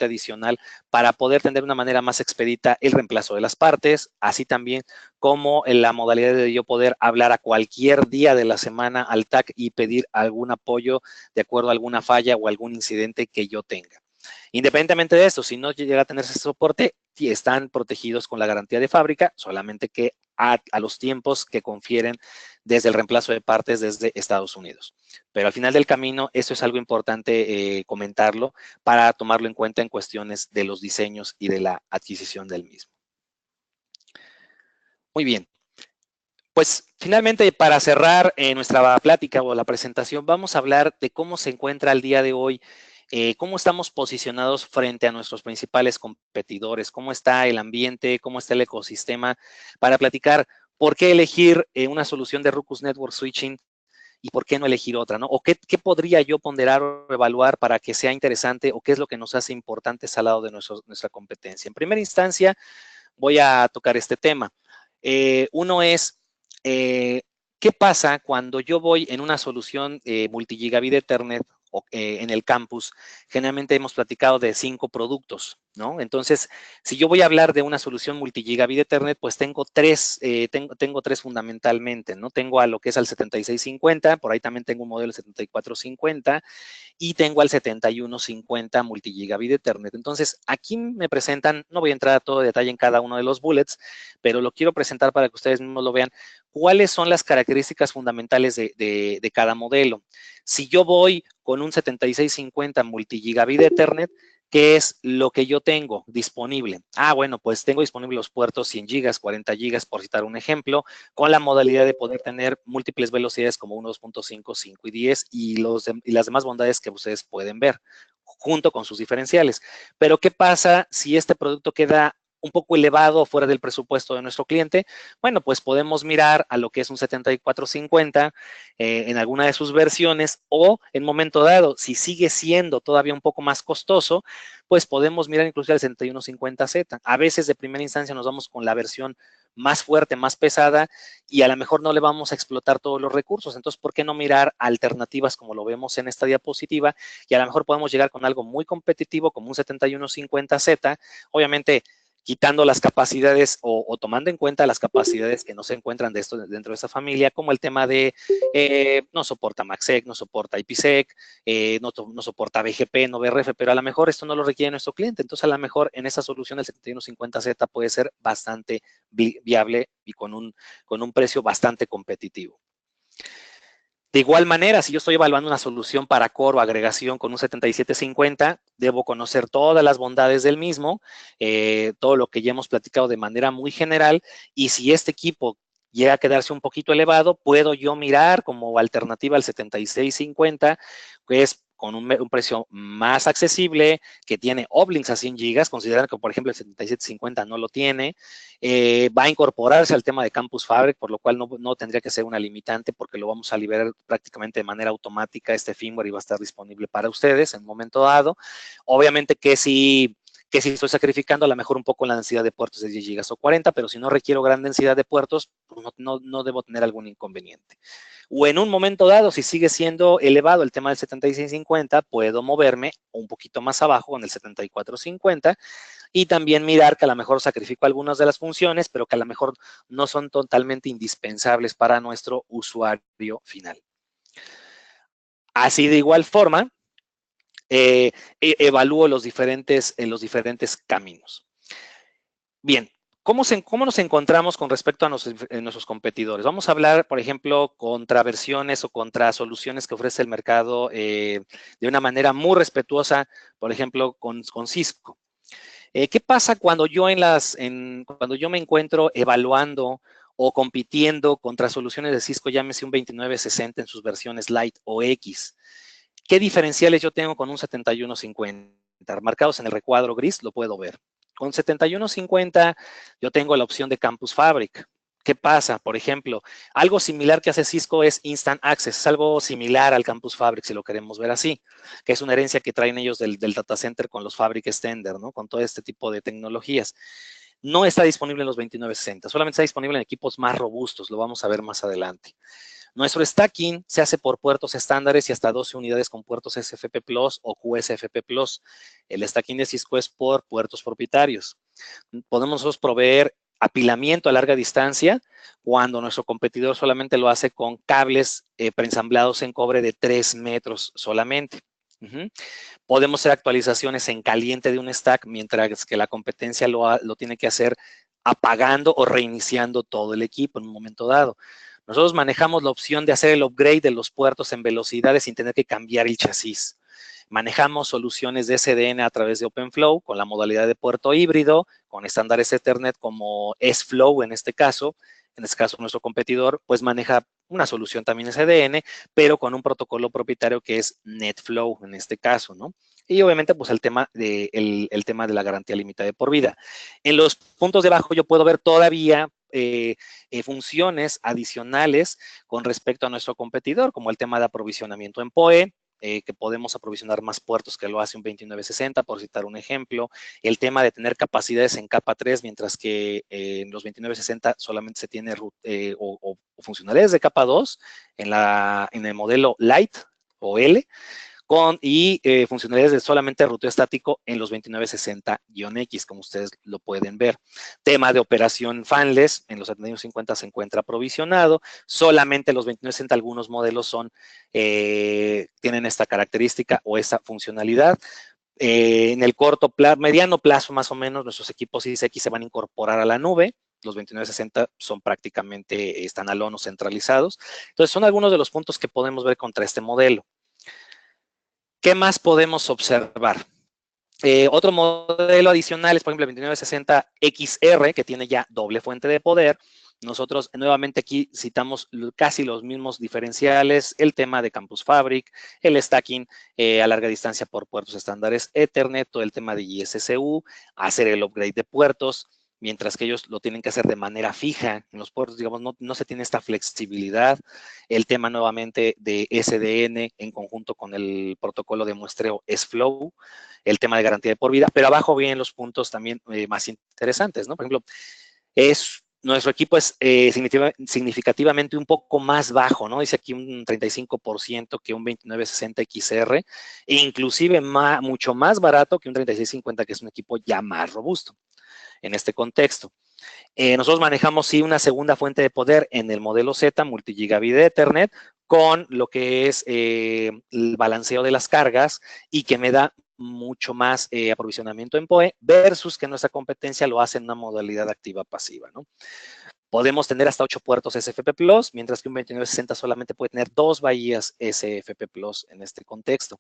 adicional para poder tener de una manera más expedita el reemplazo de las partes, así también como en la modalidad de yo poder hablar a cualquier día de la semana al TAC y pedir algún apoyo de acuerdo a alguna falla o algún incidente que yo tenga. Independientemente de esto, si no llega a tener ese soporte, están protegidos con la garantía de fábrica, solamente que a los tiempos que confieren desde el reemplazo de partes desde Estados Unidos. Pero al final del camino, eso es algo importante comentarlo para tomarlo en cuenta en cuestiones de los diseños y de la adquisición del mismo. Muy bien. Pues finalmente, para cerrar nuestra plática o la presentación, vamos a hablar de cómo se encuentra al día de hoy, cómo estamos posicionados frente a nuestros principales competidores, cómo está el ambiente, cómo está el ecosistema, para platicar por qué elegir una solución de Ruckus Network Switching y por qué no elegir otra, ¿no? O qué podría yo ponderar o evaluar para que sea interesante o qué es lo que nos hace importantes al lado de nuestra competencia. En primera instancia, voy a tocar este tema. Uno es, ¿qué pasa cuando yo voy en una solución multigigabit Ethernet en el campus? Generalmente hemos platicado de 5 productos, ¿no? Entonces, si yo voy a hablar de una solución multigigabit Ethernet, pues tengo 3 fundamentalmente, ¿no? Tengo a lo que es al 7650, por ahí también tengo un modelo 7450 y tengo al 7150 multigigabit Ethernet. Entonces, aquí me presentan, no voy a entrar a todo detalle en cada uno de los bullets, pero lo quiero presentar para que ustedes mismos lo vean. ¿Cuáles son las características fundamentales de cada modelo? Si yo voy con un 7650 multigigabit Ethernet, ¿qué es lo que yo tengo disponible? Bueno, pues tengo disponible los puertos 100 gigas, 40 gigas, por citar un ejemplo, con la modalidad de poder tener múltiples velocidades como 1.2.5, 5 y 10 y las demás bondades que ustedes pueden ver, junto con sus diferenciales. Pero, ¿qué pasa si este producto queda un poco elevado fuera del presupuesto de nuestro cliente, bueno, pues podemos mirar a lo que es un 7450 en alguna de sus versiones, o en momento dado, si sigue siendo todavía un poco más costoso, pues podemos mirar incluso el 7150Z. A veces de primera instancia nos vamos con la versión más fuerte, más pesada, y a lo mejor no le vamos a explotar todos los recursos. Entonces, ¿por qué no mirar alternativas como lo vemos en esta diapositiva? Y a lo mejor podemos llegar con algo muy competitivo como un 7150Z, obviamente quitando las capacidades o tomando en cuenta las capacidades que no se encuentran dentro de esta familia, como el tema de no soporta MACsec, no soporta IPsec, no soporta BGP, no BRF, pero a lo mejor esto no lo requiere nuestro cliente. Entonces, a lo mejor en esa solución el 7150Z puede ser bastante viable y con un precio bastante competitivo. De igual manera, si yo estoy evaluando una solución para core o agregación con un 7750, debo conocer todas las bondades del mismo, todo lo que ya hemos platicado de manera muy general, y si este equipo llega a quedarse un poquito elevado, puedo yo mirar como alternativa al 7650, que es con un precio más accesible, que tiene uplinks a 100 gigas, considerando que, por ejemplo, el 7750 no lo tiene. Va a incorporarse al tema de Campus Fabric, por lo cual no tendría que ser una limitante, porque lo vamos a liberar prácticamente de manera automática este firmware y va a estar disponible para ustedes en un momento dado. Obviamente que si estoy sacrificando a lo mejor un poco la densidad de puertos de 10 gigas o 40, pero si no requiero gran densidad de puertos, pues no debo tener algún inconveniente. O en un momento dado, si sigue siendo elevado el tema del 7650, puedo moverme un poquito más abajo con el 7450 y también mirar que a lo mejor sacrifico algunas de las funciones, pero que a lo mejor no son totalmente indispensables para nuestro usuario final. Así de igual forma, evalúo los diferentes caminos. Bien, ¿cómo nos encontramos con respecto a nuestros competidores? Vamos a hablar, por ejemplo, contra versiones o contra soluciones que ofrece el mercado de una manera muy respetuosa, por ejemplo, con Cisco. ¿Qué pasa cuando yo cuando yo me encuentro evaluando o compitiendo contra soluciones de Cisco, llámese un 2960 en sus versiones Lite o X? ¿Qué diferenciales yo tengo con un 7150? Marcados en el recuadro gris, lo puedo ver. Con 7150 yo tengo la opción de Campus Fabric. ¿Qué pasa? Por ejemplo, algo similar que hace Cisco es Instant Access, es algo similar al Campus Fabric, si lo queremos ver así, que es una herencia que traen ellos del data center con los Fabric Extender, ¿no? Con todo este tipo de tecnologías. No está disponible en los 2960, solamente está disponible en equipos más robustos, lo vamos a ver más adelante. Nuestro stacking se hace por puertos estándares y hasta 12 unidades con puertos SFP Plus o QSFP Plus. El stacking de Cisco es por puertos propietarios. Podemos nosotros proveer apilamiento a larga distancia cuando nuestro competidor solamente lo hace con cables preensamblados en cobre de 3 metros solamente. Podemos hacer actualizaciones en caliente de un stack, mientras que la competencia lo tiene que hacer apagando o reiniciando todo el equipo en un momento dado. Nosotros manejamos la opción de hacer el upgrade de los puertos en velocidades sin tener que cambiar el chasis. Manejamos soluciones de SDN a través de OpenFlow con la modalidad de puerto híbrido, con estándares Ethernet como S-Flow en este caso. En este caso, nuestro competidor pues maneja una solución también SDN, pero con un protocolo propietario que es NetFlow en este caso, ¿no? Y obviamente, pues el tema de la garantía limitada de por vida. En los puntos de abajo yo puedo ver todavía funciones adicionales con respecto a nuestro competidor, como el tema de aprovisionamiento en PoE, que podemos aprovisionar más puertos que lo hace un 2960, por citar un ejemplo. El tema de tener capacidades en capa 3, mientras que en los 2960 solamente se tiene o funcionalidades de capa 2 en el modelo Lite o L, y funcionalidades de solamente ruteo estático en los 2960-X, como ustedes lo pueden ver. Tema de operación fanless, en los 7150 se encuentra aprovisionado, solamente los 2960 algunos modelos tienen esta característica o esa funcionalidad. En el mediano plazo más o menos, nuestros equipos ISX se van a incorporar a la nube. Los 2960 son prácticamente standalone o centralizados. Entonces, son algunos de los puntos que podemos ver contra este modelo. ¿Qué más podemos observar? Otro modelo adicional es, por ejemplo, el 2960XR, que tiene ya doble fuente de poder Nosotros nuevamente aquí citamos casi los mismos diferenciales, el tema de Campus Fabric, el stacking a larga distancia por puertos estándares Ethernet, todo el tema de ISSU, hacer el upgrade de puertos, mientras que ellos lo tienen que hacer de manera fija en los puertos, digamos, no se tiene esta flexibilidad. El tema nuevamente de SDN en conjunto con el protocolo de muestreo SFlow, el tema de garantía de por vida, pero abajo vienen los puntos también más interesantes, ¿no? Por ejemplo, nuestro equipo es significativamente un poco más bajo, ¿no? Dice aquí un 35% que un 2960 XR, e inclusive mucho más barato que un 3650, que es un equipo ya más robusto en este contexto. Nosotros manejamos, sí, una segunda fuente de poder en el modelo Z, multigigabit de Ethernet, con lo que es el balanceo de las cargas y que me da mucho más aprovisionamiento en PoE versus que nuestra competencia lo hace en una modalidad activa-pasiva, ¿no? Podemos tener hasta 8 puertos SFP Plus, mientras que un 2960 solamente puede tener 2 bahías SFP Plus en este contexto.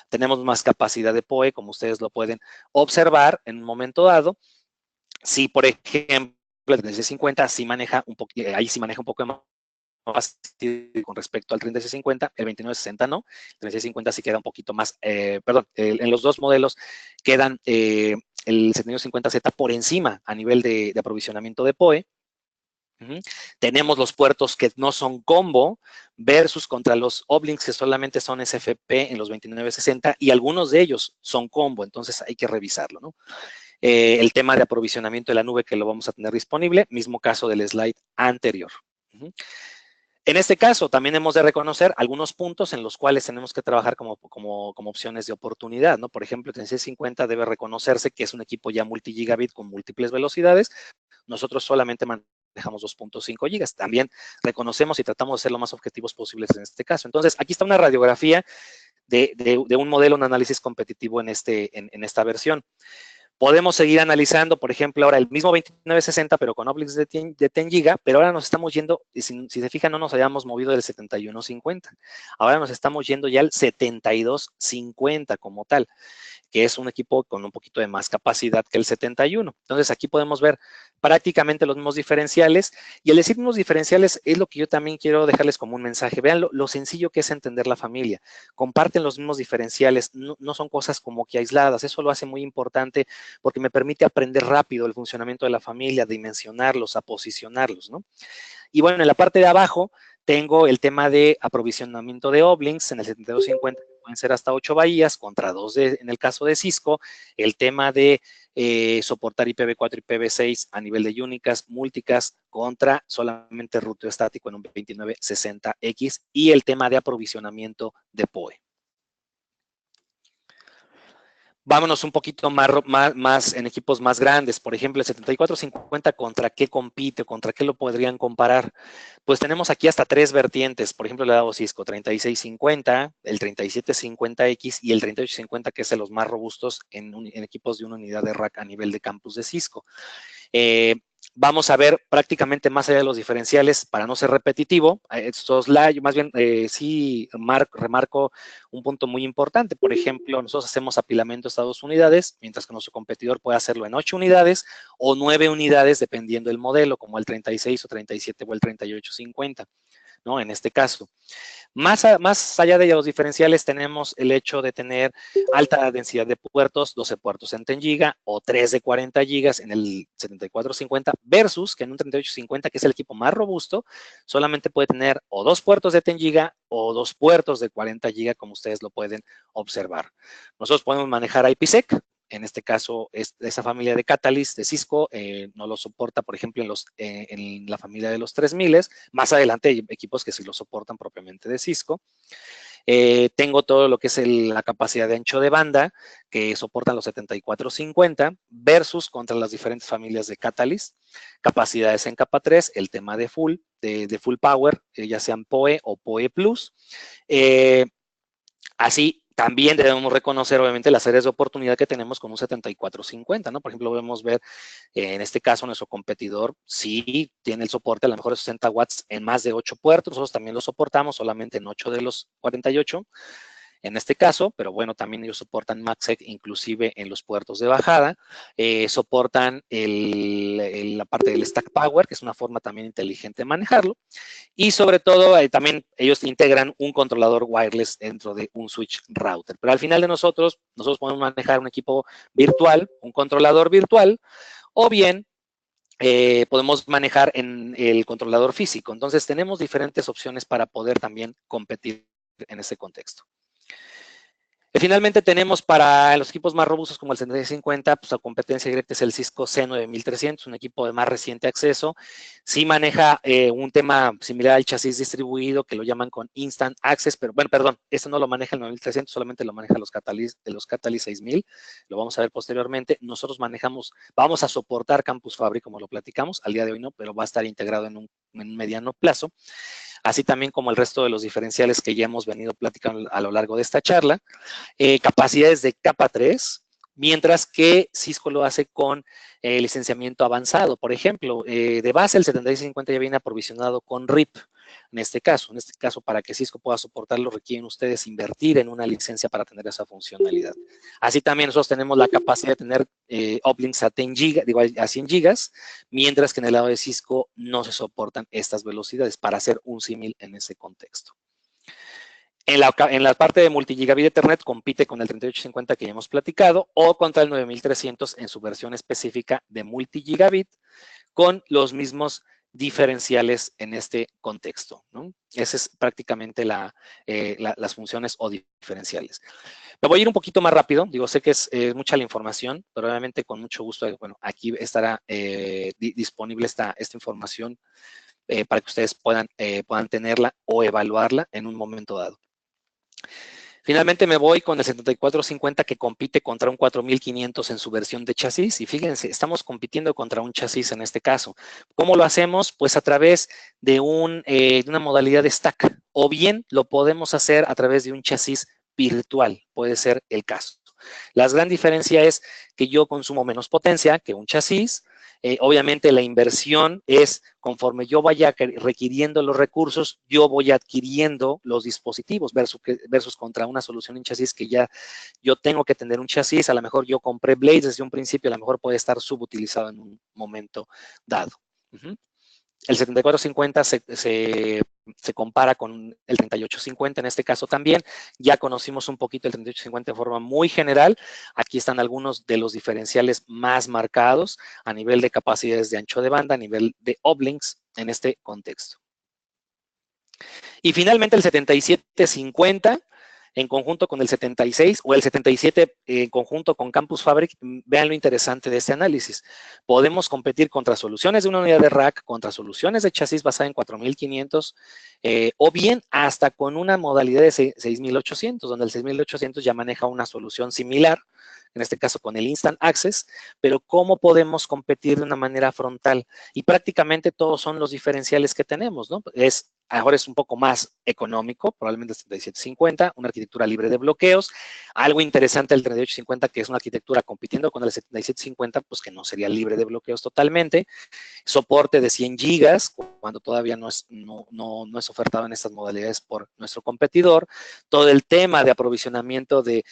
Tenemos más capacidad de PoE, como ustedes lo pueden observar en un momento dado. Si, por ejemplo, el 3650 sí maneja un poco, ahí sí maneja un poco más con respecto al 3650, el 2960 no, el 3650 sí queda un poquito más, en los dos modelos quedan el 7950Z por encima a nivel de aprovisionamiento de PoE. Tenemos los puertos que no son combo versus contra los Oblinks que solamente son SFP en los 2960 y algunos de ellos son combo, entonces hay que revisarlo, ¿no? El tema de aprovisionamiento de la nube que lo vamos a tener disponible, mismo caso del slide anterior. En este caso, también hemos de reconocer algunos puntos en los cuales tenemos que trabajar como opciones de oportunidad, ¿no? Por ejemplo, el 3650 debe reconocerse que es un equipo ya multigigabit con múltiples velocidades. Nosotros solamente manejamos 2.5 gigas. También reconocemos y tratamos de ser lo más objetivos posibles en este caso. Entonces, aquí está una radiografía de un modelo, un análisis competitivo en esta versión. Podemos seguir analizando, por ejemplo, ahora el mismo 2960, pero con Oblinks de 10 GB, pero ahora nos estamos yendo, si se fijan, no nos habíamos movido del 7150. Ahora nos estamos yendo ya al 7250 como tal, que es un equipo con un poquito de más capacidad que el 71. Entonces, aquí podemos ver prácticamente los mismos diferenciales, y al decir mismos diferenciales es lo que yo también quiero dejarles como un mensaje. Vean lo sencillo que es entender la familia. Comparten los mismos diferenciales, no son cosas como que aisladas. Eso lo hace muy importante porque me permite aprender rápido el funcionamiento de la familia, a dimensionarlos, a posicionarlos, ¿no? Y bueno, en la parte de abajo tengo el tema de aprovisionamiento de Oblinks en el 7250, pueden ser hasta 8 bahías contra 2 en el caso de Cisco, el tema de soportar IPv4 y IPv6 a nivel de únicas, multicast contra solamente ruteo estático en un 2960X y el tema de aprovisionamiento de PoE. Vámonos un poquito más en equipos más grandes. Por ejemplo, el 7450, ¿contra qué compite? ¿Contra qué lo podrían comparar? Pues tenemos aquí hasta 3 vertientes. Por ejemplo, le he dado Cisco 3650, el 3750X y el 3850, que es de los más robustos en equipos de una unidad de rack a nivel de campus de Cisco. Vamos a ver prácticamente más allá de los diferenciales, para no ser repetitivo, estos más bien sí remarco un punto muy importante. Por ejemplo, nosotros hacemos apilamiento hasta 2 unidades, mientras que nuestro competidor puede hacerlo en 8 unidades o 9 unidades, dependiendo del modelo, como el 36 o 37 o el 3850, ¿no? En este caso. Más allá de los diferenciales, tenemos el hecho de tener alta densidad de puertos, 12 puertos en 10 GB o 3 de 40 GB en el 7450 versus que en un 3850, que es el equipo más robusto, solamente puede tener o 2 puertos de 10 GB o 2 puertos de 40 GB, como ustedes lo pueden observar. Nosotros podemos manejar IPsec. En este caso, esa familia de Catalyst de Cisco no lo soporta, por ejemplo, en la familia de los 3000. Más adelante hay equipos que sí lo soportan propiamente de Cisco. Tengo todo lo que es la capacidad de ancho de banda que soportan los 7450 versus contra las diferentes familias de Catalyst. Capacidades en capa 3, el tema de full power, ya sean PoE o PoE Plus. Así también debemos reconocer, obviamente, las áreas de oportunidad que tenemos con un 7450, ¿no? Por ejemplo, podemos ver, en este caso, nuestro competidor sí tiene el soporte a lo mejor de 60 watts en más de 8 puertos. Nosotros también lo soportamos solamente en 8 de los 48. en este caso, pero bueno, también ellos soportan MagSafe inclusive en los puertos de bajada, soportan la parte del Stack Power, que es una forma también inteligente de manejarlo, y sobre todo también ellos integran un controlador wireless dentro de un switch router. Pero al final de nosotros podemos manejar un equipo virtual, un controlador virtual, o bien podemos manejar en el controlador físico. Entonces tenemos diferentes opciones para poder también competir en ese contexto. Finalmente tenemos para los equipos más robustos como el 7650, pues la competencia directa es el Cisco C9300, un equipo de más reciente acceso. Sí maneja un tema similar al chasis distribuido que lo llaman con Instant Access, pero bueno, perdón, este no lo maneja el 9300, solamente lo maneja los Catalyst 6000, lo vamos a ver posteriormente. Nosotros vamos a soportar Campus Fabric como lo platicamos, al día de hoy no, pero va a estar integrado en un mediano plazo. Así también como el resto de los diferenciales que ya hemos venido platicando a lo largo de esta charla. Capacidades de capa 3, mientras que Cisco lo hace con licenciamiento avanzado. Por ejemplo, de base el 7650 ya viene aprovisionado con RIP. En este caso, para que Cisco pueda soportarlo, requieren ustedes invertir en una licencia para tener esa funcionalidad. Así también nosotros tenemos la capacidad de tener uplinks a 10 GB, a 100 GB, mientras que en el lado de Cisco no se soportan estas velocidades para hacer un símil en ese contexto. En la parte de multigigabit Ethernet compite con el 3850 que ya hemos platicado o contra el 9300 en su versión específica de multigigabit con los mismos diferenciales en este contexto, ¿no? Esa es prácticamente las funciones o diferenciales. Me voy a ir un poquito más rápido, sé que es mucha la información, pero obviamente con mucho gusto, bueno, aquí estará disponible esta información para que ustedes puedan tenerla o evaluarla en un momento dado. Finalmente me voy con el 7450 que compite contra un 4500 en su versión de chasis y fíjense, estamos compitiendo contra un chasis en este caso. ¿Cómo lo hacemos? Pues a través de una modalidad de stack o bien lo podemos hacer a través de un chasis virtual, puede ser el caso. La gran diferencia es que yo consumo menos potencia que un chasis. Obviamente la inversión es conforme yo vaya requiriendo los recursos, yo voy adquiriendo los dispositivos versus contra una solución en chasis que ya yo tengo que tener un chasis, a lo mejor yo compré Blades desde un principio, a lo mejor puede estar subutilizado en un momento dado. El 7450 se compara con el 3850 en este caso también. Ya conocimos un poquito el 3850 de forma muy general. Aquí están algunos de los diferenciales más marcados a nivel de capacidades de ancho de banda, a nivel de uplinks en este contexto. Y finalmente el 7750 en conjunto con el 76 o el 77 en conjunto con Campus Fabric. Vean lo interesante de este análisis. Podemos competir contra soluciones de una unidad de rack, contra soluciones de chasis basada en 4500 o bien hasta con una modalidad de 6800, donde el 6800 ya maneja una solución similar, en este caso con el Instant Access, pero ¿cómo podemos competir de una manera frontal? Y prácticamente todos son los diferenciales que tenemos, ¿no? Ahora es un poco más económico, probablemente el 7750, una arquitectura libre de bloqueos. Algo interesante del 3850, que es una arquitectura compitiendo con el 7750, pues que no sería libre de bloqueos totalmente. Soporte de 100 gigas, cuando todavía no es ofertado en estas modalidades por nuestro competidor. Todo el tema de aprovisionamiento de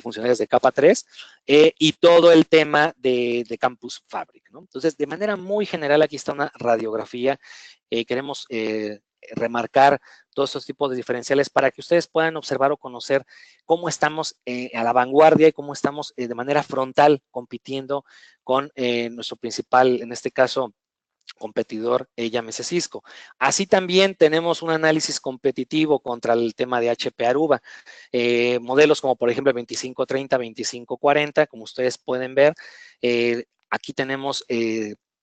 funcionalidades de capa 3 y todo el tema de Campus Fabric, ¿no? Entonces, de manera muy general, aquí está una radiografía. Queremos remarcar todos estos tipos de diferenciales para que ustedes puedan observar o conocer cómo estamos a la vanguardia y cómo estamos de manera frontal compitiendo con nuestro principal, en este caso, competidor, llámese Cisco. Así también tenemos un análisis competitivo contra el tema de HP Aruba. Modelos como por ejemplo el 2530, 2540, como ustedes pueden ver, aquí tenemos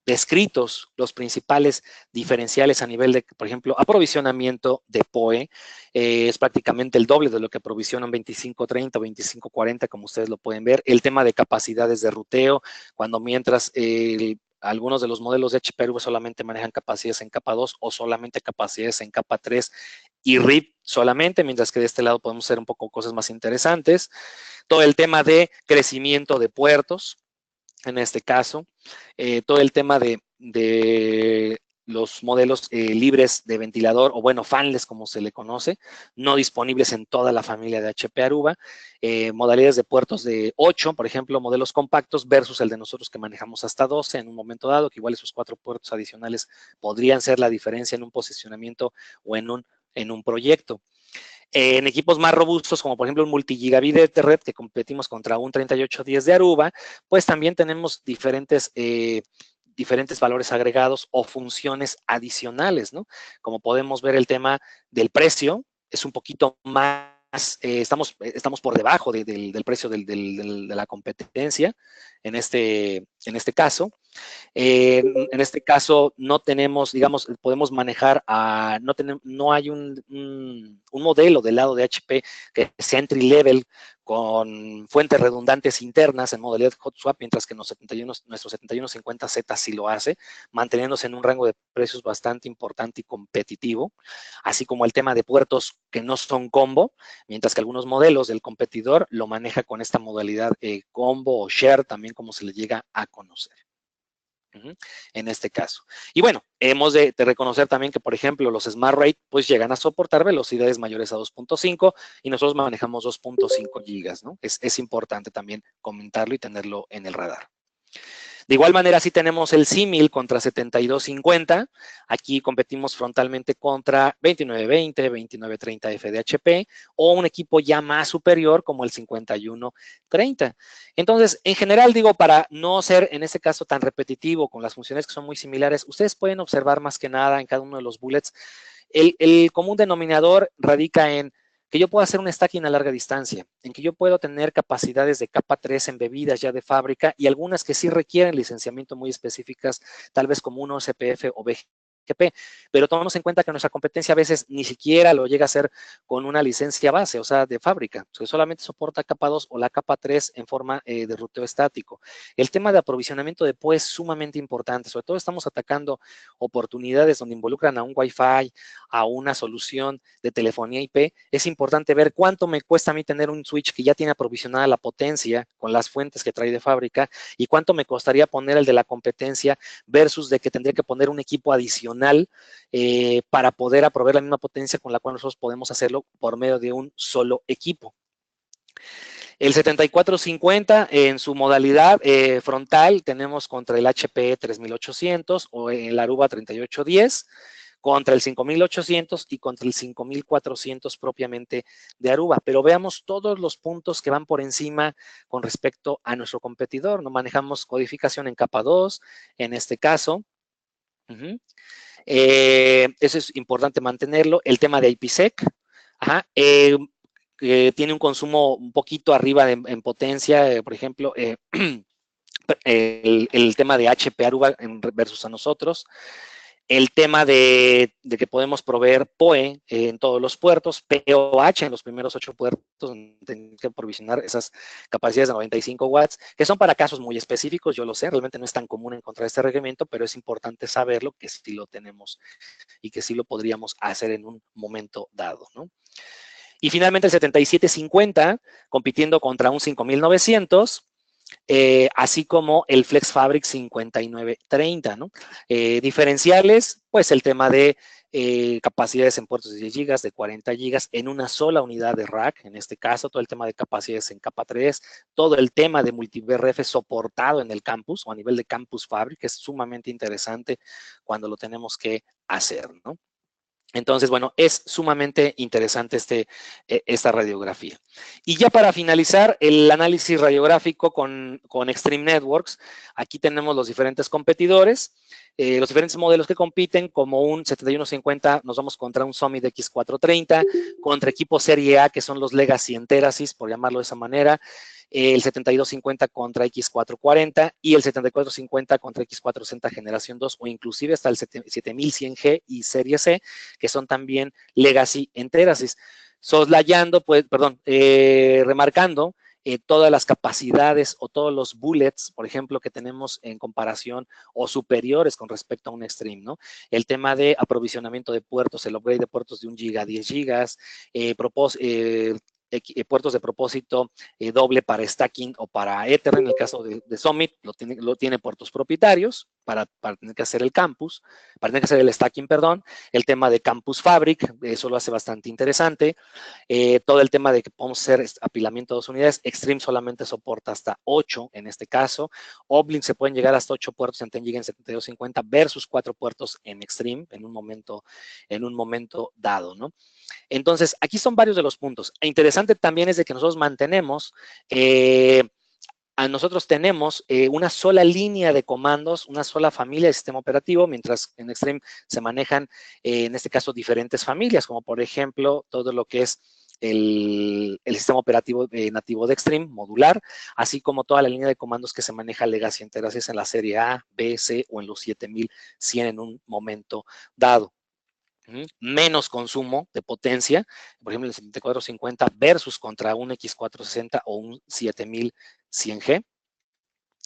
descritos los principales diferenciales a nivel de, por ejemplo, aprovisionamiento de PoE. Es prácticamente el doble de lo que aprovisionan 2530 o 2540, como ustedes lo pueden ver. El tema de capacidades de ruteo, mientras algunos de los modelos de HP Aruba solamente manejan capacidades en capa 2 o solamente capacidades en capa 3 y RIP solamente, mientras que de este lado podemos hacer un poco cosas más interesantes. Todo el tema de crecimiento de puertos, en este caso, todo el tema de los modelos libres de ventilador, o bueno, fanless como se le conoce, no disponibles en toda la familia de HP Aruba, modalidades de puertos de 8, por ejemplo, modelos compactos versus el de nosotros que manejamos hasta 12 en un momento dado, que igual esos 4 puertos adicionales podrían ser la diferencia en un posicionamiento o en un proyecto. En equipos más robustos, como por ejemplo un multigigabit de Ethernet, que competimos contra un 3810 de Aruba, pues también tenemos diferentes valores agregados o funciones adicionales, ¿no? Como podemos ver, el tema del precio es un poquito más, estamos por debajo del precio de la competencia en este caso. En este caso no tenemos, digamos, podemos manejar, no hay un modelo del lado de HP que sea entry level con fuentes redundantes internas en modalidad hot swap, mientras que nuestro 7150Z sí lo hace, manteniéndose en un rango de precios bastante importante y competitivo, así como el tema de puertos que no son combo, mientras que algunos modelos del competidor lo maneja con esta modalidad combo o share, también como se le llega a conocer. En este caso. Y bueno, hemos de reconocer también que, por ejemplo, los Smart Rate pues llegan a soportar velocidades mayores a 2.5 y nosotros manejamos 2.5 gigas, ¿no? Es importante también comentarlo y tenerlo en el radar. De igual manera, sí tenemos el símil contra 7250. Aquí competimos frontalmente contra 2920, 2930F de HP o un equipo ya más superior como el 5130. Entonces, en general, digo, para no ser en este caso tan repetitivo con las funciones que son muy similares, ustedes pueden observar más que nada en cada uno de los bullets, el común denominador radica en que yo puedo hacer un stacking a larga distancia, en que yo puedo tener capacidades de capa 3 embebidas ya de fábrica y algunas que sí requieren licenciamiento muy específicas, tal vez como un OSPF o BGP, pero tomamos en cuenta que nuestra competencia a veces ni siquiera lo llega a hacer con una licencia base, o sea, de fábrica, que solamente soporta capa 2 o la capa 3 en forma de ruteo estático. El tema de aprovisionamiento de PoE es sumamente importante, sobre todo estamos atacando oportunidades donde involucran a un Wi-Fi, a una solución de telefonía IP, es importante ver cuánto me cuesta a mí tener un switch que ya tiene aprovisionada la potencia con las fuentes que trae de fábrica y cuánto me costaría poner el de la competencia versus de que tendría que poner un equipo adicional para poder aproveer la misma potencia con la cual nosotros podemos hacerlo por medio de un solo equipo. El 7450 en su modalidad frontal tenemos contra el HP 3800 o el Aruba 3810, contra el 5800 y contra el 5400 propiamente de Aruba. Pero veamos todos los puntos que van por encima con respecto a nuestro competidor. No manejamos codificación en capa 2, en este caso. Eso es importante mantenerlo. El tema de IPsec. Tiene un consumo un poquito arriba en potencia, por ejemplo, el tema de HP Aruba versus a nosotros. El tema de que podemos proveer PoE en todos los puertos, POH en los primeros 8 puertos, donde tenemos que provisionar esas capacidades de 95 watts, que son para casos muy específicos, yo lo sé, realmente no es tan común encontrar este reglamento, pero es importante saberlo, que sí lo tenemos y que sí lo podríamos hacer en un momento dado, ¿no? Y finalmente el 7750, compitiendo contra un 5900, así como el Flex Fabric 5930, ¿no? Diferenciales, pues el tema de capacidades en puertos de 10 GB, de 40 GB, en una sola unidad de rack, en este caso, todo el tema de capacidades en capa 3, todo el tema de multi-BRF soportado en el campus o a nivel de Campus Fabric, que es sumamente interesante cuando lo tenemos que hacer, ¿no? Entonces, bueno, es sumamente interesante esta radiografía. Y ya para finalizar, el análisis radiográfico con Extreme Networks. Aquí tenemos los diferentes competidores, los diferentes modelos que compiten, como un 7150, nos vamos contra un Summit X430, contra equipos Serie A, que son los Legacy Enterasis, por llamarlo de esa manera, el 7250 contra X440 y el 7450 contra X460 generación 2 o inclusive hasta el 7100G y Serie C, que son también Legacy Enterasis. Soslayando, pues, remarcando todas las capacidades o todos los bullets, por ejemplo, que tenemos en comparación o superiores con respecto a un Extreme, ¿no? El tema de aprovisionamiento de puertos, el upgrade de puertos de 1 GB a 10 GB, puertos de propósito doble para stacking o para Ethernet, en el caso de Summit, lo tiene puertos propietarios. para tener que hacer el campus, para tener que hacer el stacking, perdón, el tema de Campus Fabric, eso lo hace bastante interesante, todo el tema de que podemos hacer apilamiento de 2 unidades, Extreme solamente soporta hasta 8 en este caso, Uplink se pueden llegar hasta 8 puertos en 10 GB en 7250 versus 4 puertos en Extreme en un momento dado, ¿no? Entonces, aquí son varios de los puntos. E interesante también es de que nosotros mantenemos nosotros tenemos una sola línea de comandos, una sola familia de sistema operativo, mientras en Extreme se manejan, en este caso, diferentes familias, como por ejemplo, todo lo que es el sistema operativo nativo de Extreme, modular, así como toda la línea de comandos que se maneja Legacy enteras, es en la serie A, B, C o en los 7100 en un momento dado. Menos consumo de potencia, por ejemplo, el 7450 versus contra un X460 o un 7100G.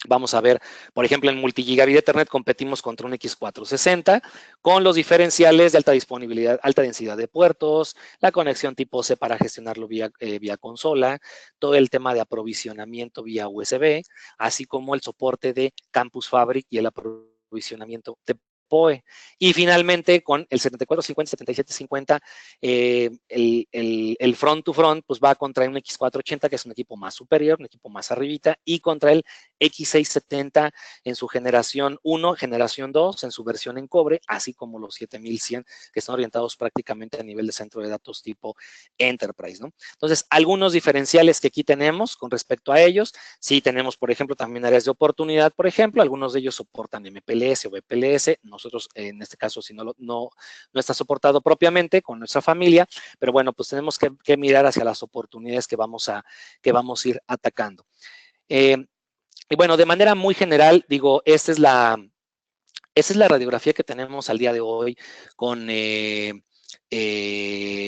Vamos a ver, por ejemplo, en multigigabit Ethernet competimos contra un X460 con los diferenciales de alta disponibilidad, alta densidad de puertos, la conexión tipo C para gestionarlo vía consola, todo el tema de aprovisionamiento vía USB, así como el soporte de Campus Fabric y el aprovisionamiento de PoE. Y finalmente, con el 7450, 7750, el front to front, pues va contra un X480, que es un equipo más superior, un equipo más arribita, y contra el X670 en su generación 1, generación 2, en su versión en cobre, así como los 7100, que están orientados prácticamente a nivel de centro de datos tipo Enterprise, ¿no? Entonces, algunos diferenciales que aquí tenemos con respecto a ellos, sí tenemos, por ejemplo, también áreas de oportunidad, por ejemplo, algunos de ellos soportan MPLS o VPLS, nosotros en este caso si no está soportado propiamente con nuestra familia, pero bueno, pues tenemos que mirar hacia las oportunidades que vamos a ir atacando. Y bueno, de manera muy general, digo, esa es la radiografía que tenemos al día de hoy con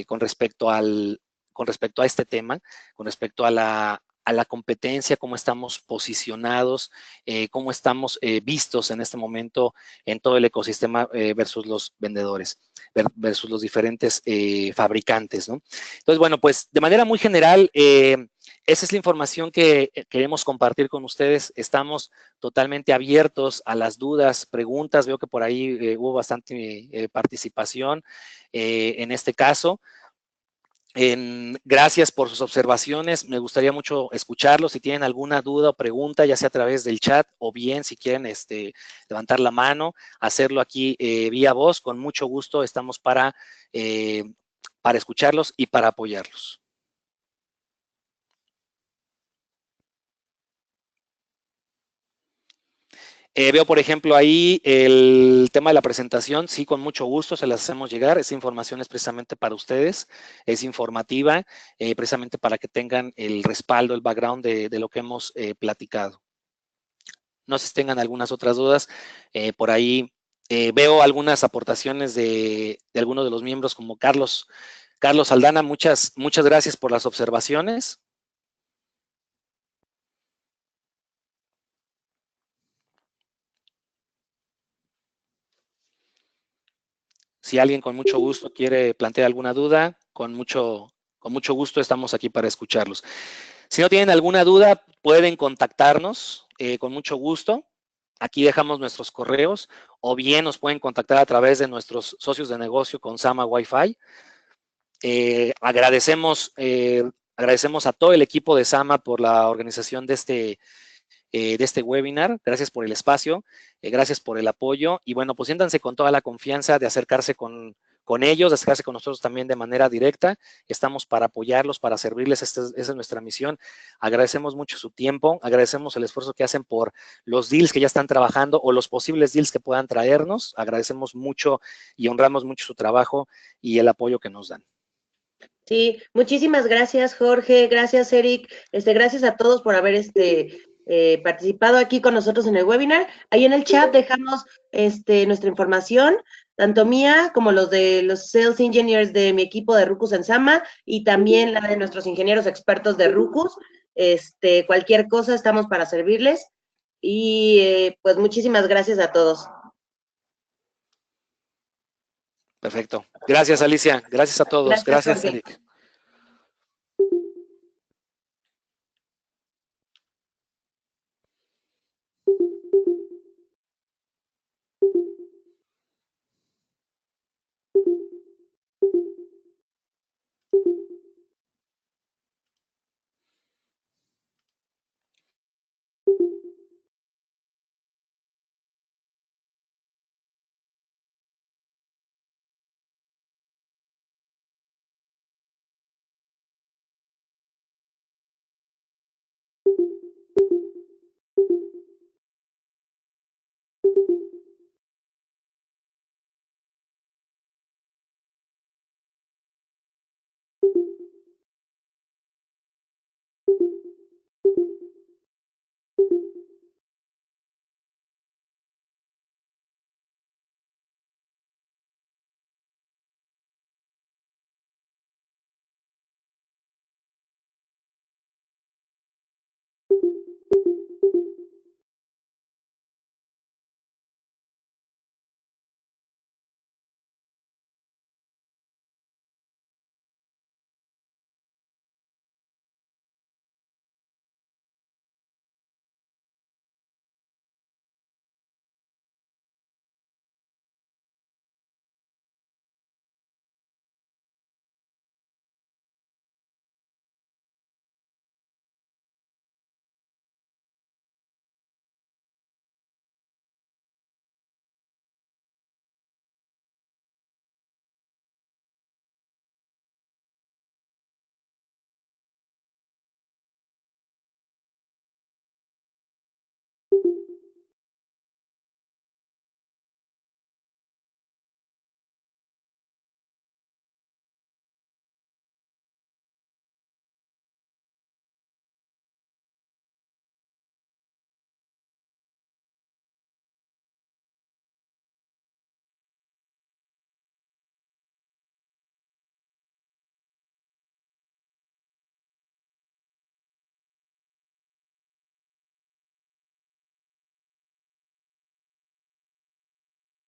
respecto a este tema, con respecto a la competencia, cómo estamos posicionados, cómo estamos vistos en este momento en todo el ecosistema versus los vendedores, versus los diferentes fabricantes, ¿no? Entonces, bueno, pues de manera muy general, esa es la información que queremos compartir con ustedes. Estamos totalmente abiertos a las dudas, preguntas. Veo que por ahí hubo bastante participación en este caso. Gracias por sus observaciones. Me gustaría mucho escucharlos. Si tienen alguna duda o pregunta, ya sea a través del chat o bien si quieren levantar la mano, hacerlo aquí vía voz. Con mucho gusto estamos para escucharlos y para apoyarlos. Veo, por ejemplo, ahí el tema de la presentación. Sí, con mucho gusto se las hacemos llegar. Esa información es precisamente para ustedes, es informativa, precisamente para que tengan el respaldo, el background de lo que hemos platicado. No sé si tengan algunas otras dudas. Por ahí veo algunas aportaciones de algunos de los miembros, como Carlos Aldana. Muchas gracias por las observaciones. Si alguien con mucho gusto quiere plantear alguna duda, con mucho gusto estamos aquí para escucharlos. Si no tienen alguna duda, pueden contactarnos con mucho gusto. Aquí dejamos nuestros correos, o bien nos pueden contactar a través de nuestros socios de negocio con Sama Wi-Fi. Agradecemos a todo el equipo de Sama por la organización de este webinar. Gracias por el espacio, gracias por el apoyo, y bueno, pues siéntanse con toda la confianza de acercarse con ellos, de acercarse con nosotros también de manera directa. Estamos para apoyarlos, para servirles. Esa es nuestra misión. Agradecemos mucho su tiempo, agradecemos el esfuerzo que hacen por los deals que ya están trabajando o los posibles deals que puedan traernos. Agradecemos mucho y honramos mucho su trabajo y el apoyo que nos dan. Sí, muchísimas gracias, Jorge, gracias, Eric, gracias a todos por haber participado aquí con nosotros en el webinar. Ahí en el chat dejamos nuestra información, tanto mía como los de los Sales Engineers de mi equipo de Ruckus en Sama, y también la de nuestros ingenieros expertos de Ruckus. Cualquier cosa estamos para servirles, y pues muchísimas gracias a todos. Perfecto. Gracias, Alicia. Gracias a todos. Gracias, Eric.